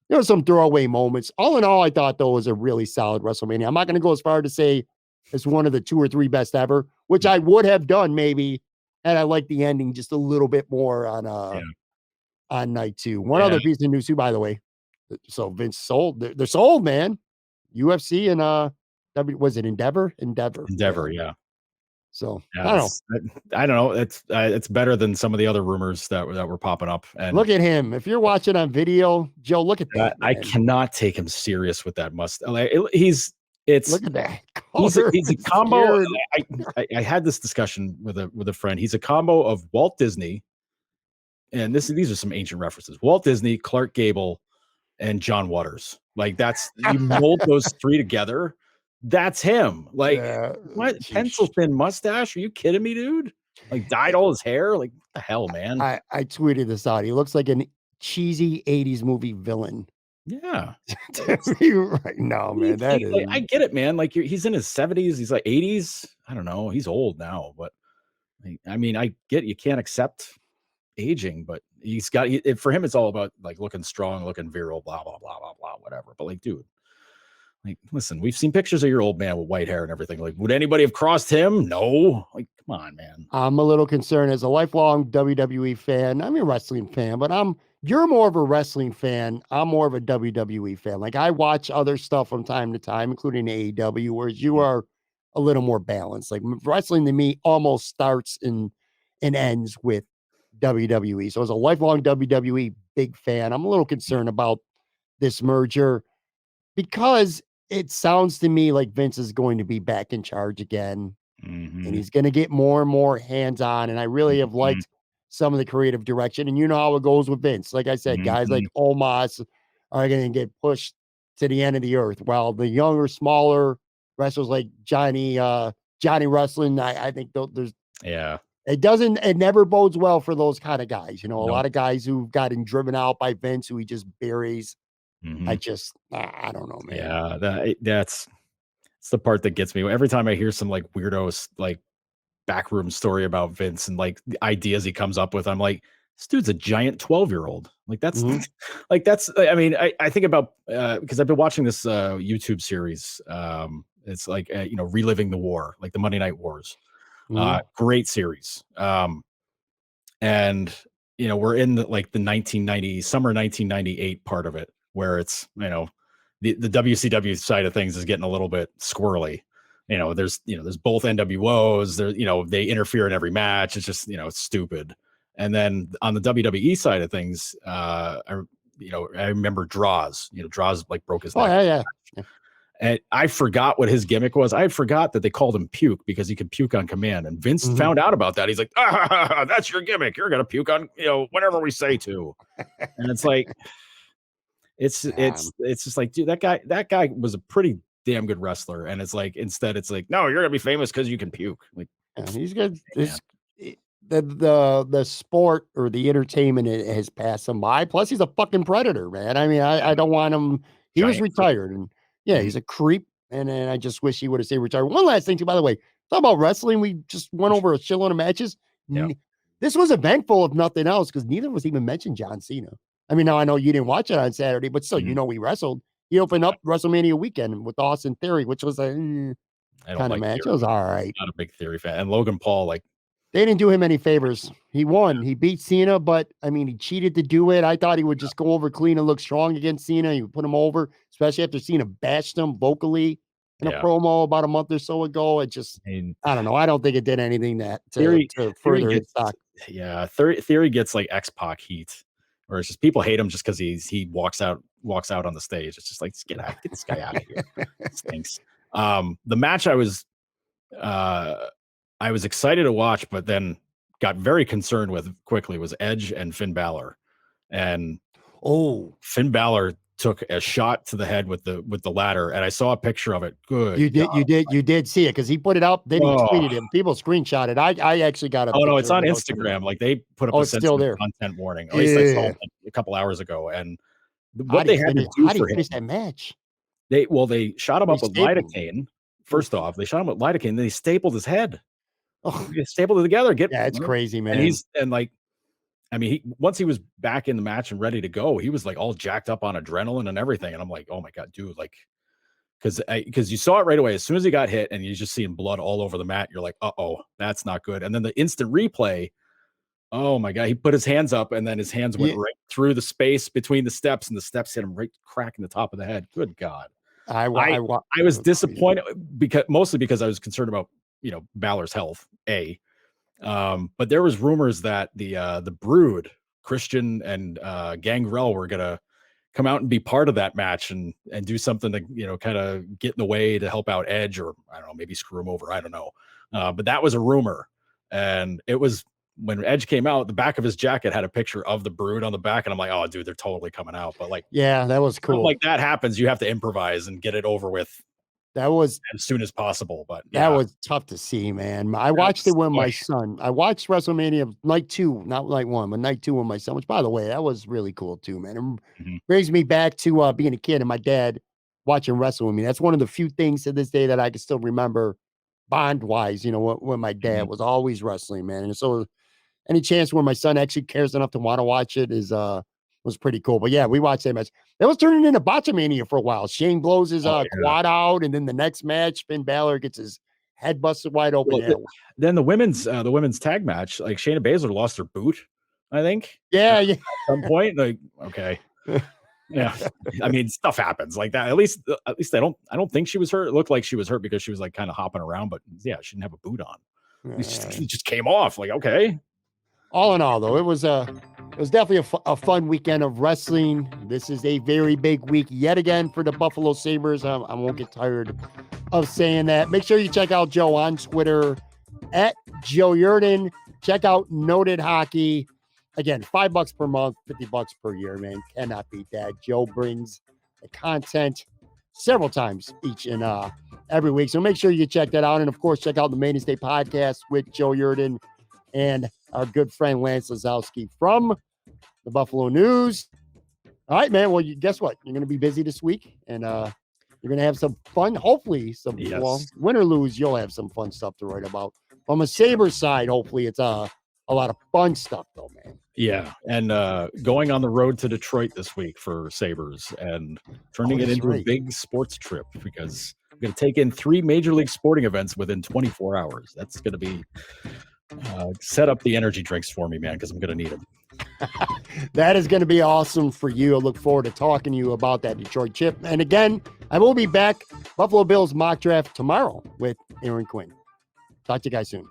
There were some throwaway moments. All in all, I thought though it was a really solid WrestleMania. I'm not going to go as far to say it's one of the 2 or 3 best ever, which I would have done maybe had I liked the ending just a little bit more on night 2. One other piece of news too, by the way. So Vince sold. They're sold, man. UFC and was it Endeavor? Endeavor, yeah. So Yeah, I don't know. It's better than some of the other rumors that were popping up. And look at him. If you're watching on video, Joe, look at that. I cannot take him serious with that mustache. Like, look at that. He's a combo. Scared. I had this discussion with a friend. He's a combo of Walt Disney, and these are some ancient references. Walt Disney, Clark Gable, and John Waters. Like you mold those three together. That's him. Like what? Pencil thin mustache? Are you kidding me, dude? Like dyed all his hair? Like what the hell, man? I tweeted this out. He looks like an cheesy 80s movie villain. Yeah. Right. No, man. I get it, man. Like he's in his 70s, he's like 80s. I don't know. He's old now, but I mean, I get you can't accept aging, but for him, it's all about like looking strong, looking virile, blah, blah, blah, blah, blah, whatever. But like, dude, like, listen, we've seen pictures of your old man with white hair and everything. Like, would anybody have crossed him? No. Like, come on, man. I'm a little concerned as a lifelong WWE fan. I'm a wrestling fan, but you're more of a wrestling fan. I'm more of a WWE fan. Like I watch other stuff from time to time, including AEW, whereas you are a little more balanced. Like wrestling to me almost starts and ends with WWE. So as a lifelong WWE big fan, I'm a little concerned about this merger because it sounds to me like Vince is going to be back in charge again. Mm-hmm. And he's going to get more and more hands-on. And I really have liked some of the creative direction. And you know how it goes with Vince. Like I said, guys like Omos are going to get pushed to the end of the earth, while the younger, smaller wrestlers like Johnny Wrestling, I think there's it never bodes well for those kind of guys. You know, a lot of guys who've gotten driven out by Vince who he just buries. I don't know, man. Yeah, that's the part that gets me. Every time I hear some like weirdo like backroom story about Vince and like the ideas he comes up with, I'm like, this dude's a giant 12-year-old. Like that's like that's. I mean, I think about because I've been watching this YouTube series. It's like reliving the war, like the Monday Night Wars. Great series. And we're in the 1990 summer 1998 part of it where it's the WCW side of things is getting a little bit squirrely. There's both NWOs. There, they interfere in every match. It's just it's stupid. And then on the WWE side of things, I remember Draws. Draws like broke his neck. Yeah. And I forgot what his gimmick was. I forgot that they called him Puke because he could puke on command. And Vince found out about that. He's like, that's your gimmick. You're gonna puke on whenever we say to. And it's like. It's just like, dude, that guy was a pretty damn good wrestler, and it's like instead it's like, no, you're gonna be famous because you can puke. Like he's good. The sport or the entertainment has passed him by. Plus, he's a fucking predator, man. I mean, I don't want him. He was retired, and he's a creep. And I just wish he would have stayed retired. One last thing, too, by the way, talk about wrestling. We just went over a shitload of matches. Yeah. This was eventful, if nothing else, because neither of us even mentioned John Cena. I mean, now I know you didn't watch it on Saturday, but still, he wrestled. He opened up WrestleMania weekend with Austin Theory, which was a kind of match. It was all right. Not a big Theory fan. And Logan Paul, they didn't do him any favors. He won. He beat Cena, but I mean, he cheated to do it. I thought he would just go over clean and look strong against Cena. He would put him over, especially after Cena bashed him vocally in a promo about a month or so ago. It just, I don't know. I don't think it did anything to further his stock. Yeah, Theory gets like X-Pac heat. Or it's just people hate him just because he walks out on the stage. It's just like, get this guy out of here. It stinks. The match I was excited to watch, but then got very concerned with quickly was Edge and Finn Balor. And Finn Balor took a shot to the head with the ladder, and I saw a picture of it. Good. You did see it because he put it up. Then he tweeted it. People screenshot it. I actually got it. Oh no, it's on Instagram. Like they put up a sensitive content warning. At least I saw it a couple hours ago. And what they had to do for him, that match. They shot him up with lidocaine. First off, they shot him with lidocaine. Then they stapled his head. They stapled it together. It's crazy, man. And once he was back in the match and ready to go, he was like all jacked up on adrenaline and everything. And I'm like, oh my God, dude, like, because you saw it right away. As soon as he got hit and you're just seeing blood all over the mat, you're like, that's not good. And then the instant replay, oh my God, he put his hands up and then his hands went right through the space between the steps and the steps hit him right crack in the top of the head. Good God. I was disappointed mostly because I was concerned about Balor's health. But there was rumors that the Brood, Christian and Gangrel, were gonna come out and be part of that match and do something to kind of get in the way to help out Edge, or I don't know, maybe screw him over. I don't know. But that was a rumor, and it was when Edge came out. The back of his jacket had a picture of the Brood on the back, and I'm like, oh, dude, they're totally coming out. But like, yeah, that was cool. Like that happens, you have to improvise and get it over with. That was as soon as possible, but that was tough to see, man. I watched it with my son. I watched WrestleMania night 2, not night 1, but night 2 with my son, which, by the way, that was really cool too, man. It brings me back to being a kid and my dad watching wrestling with me. That's one of the few things to this day that I can still remember bond-wise, when my dad was always wrestling, man. And so any chance where my son actually cares enough to want to watch it was pretty cool. But yeah, we watched that match. That was turning into Botchamania for a while. Shane blows his quad out, and then the next match, Finn Balor gets his head busted wide open. Well, then the women's tag match, like Shayna Baszler lost her boot, I think. Yeah. At some point, like, okay. Yeah. I mean, stuff happens like that. At least I don't think she was hurt. It looked like she was hurt because she was like kind of hopping around, but yeah, she didn't have a boot on. It just came off. Like, okay. All in all, though, it was definitely a fun weekend of wrestling. This is a very big week yet again for the Buffalo Sabres. I won't get tired of saying that. Make sure you check out Joe on Twitter at Joe Yerdon. Check out Noted Hockey. Again, $5 per month, $50 per year, man. Cannot beat that. Joe brings the content several times each and every week. So make sure you check that out. And of course, check out the Mainstay Podcast with Joe Yerdon and our good friend Lance Lazowski from the Buffalo News. All right, man. Well, guess what? You're going to be busy this week, and you're going to have some fun. Hopefully, well, win or lose, you'll have some fun stuff to write about. From a Sabres side, hopefully, it's a lot of fun stuff, though, man. Yeah, and going on the road to Detroit this week for Sabres and turning it into a big sports trip, because we're going to take in 3 major league sporting events within 24 hours. That's going to be set up the energy drinks for me, man, because I'm going to need them. That is going to be awesome for you. I look forward to talking to you about that Detroit trip. And again, I will be back. Buffalo Bills mock draft tomorrow with Aaron Quinn. Talk to you guys soon.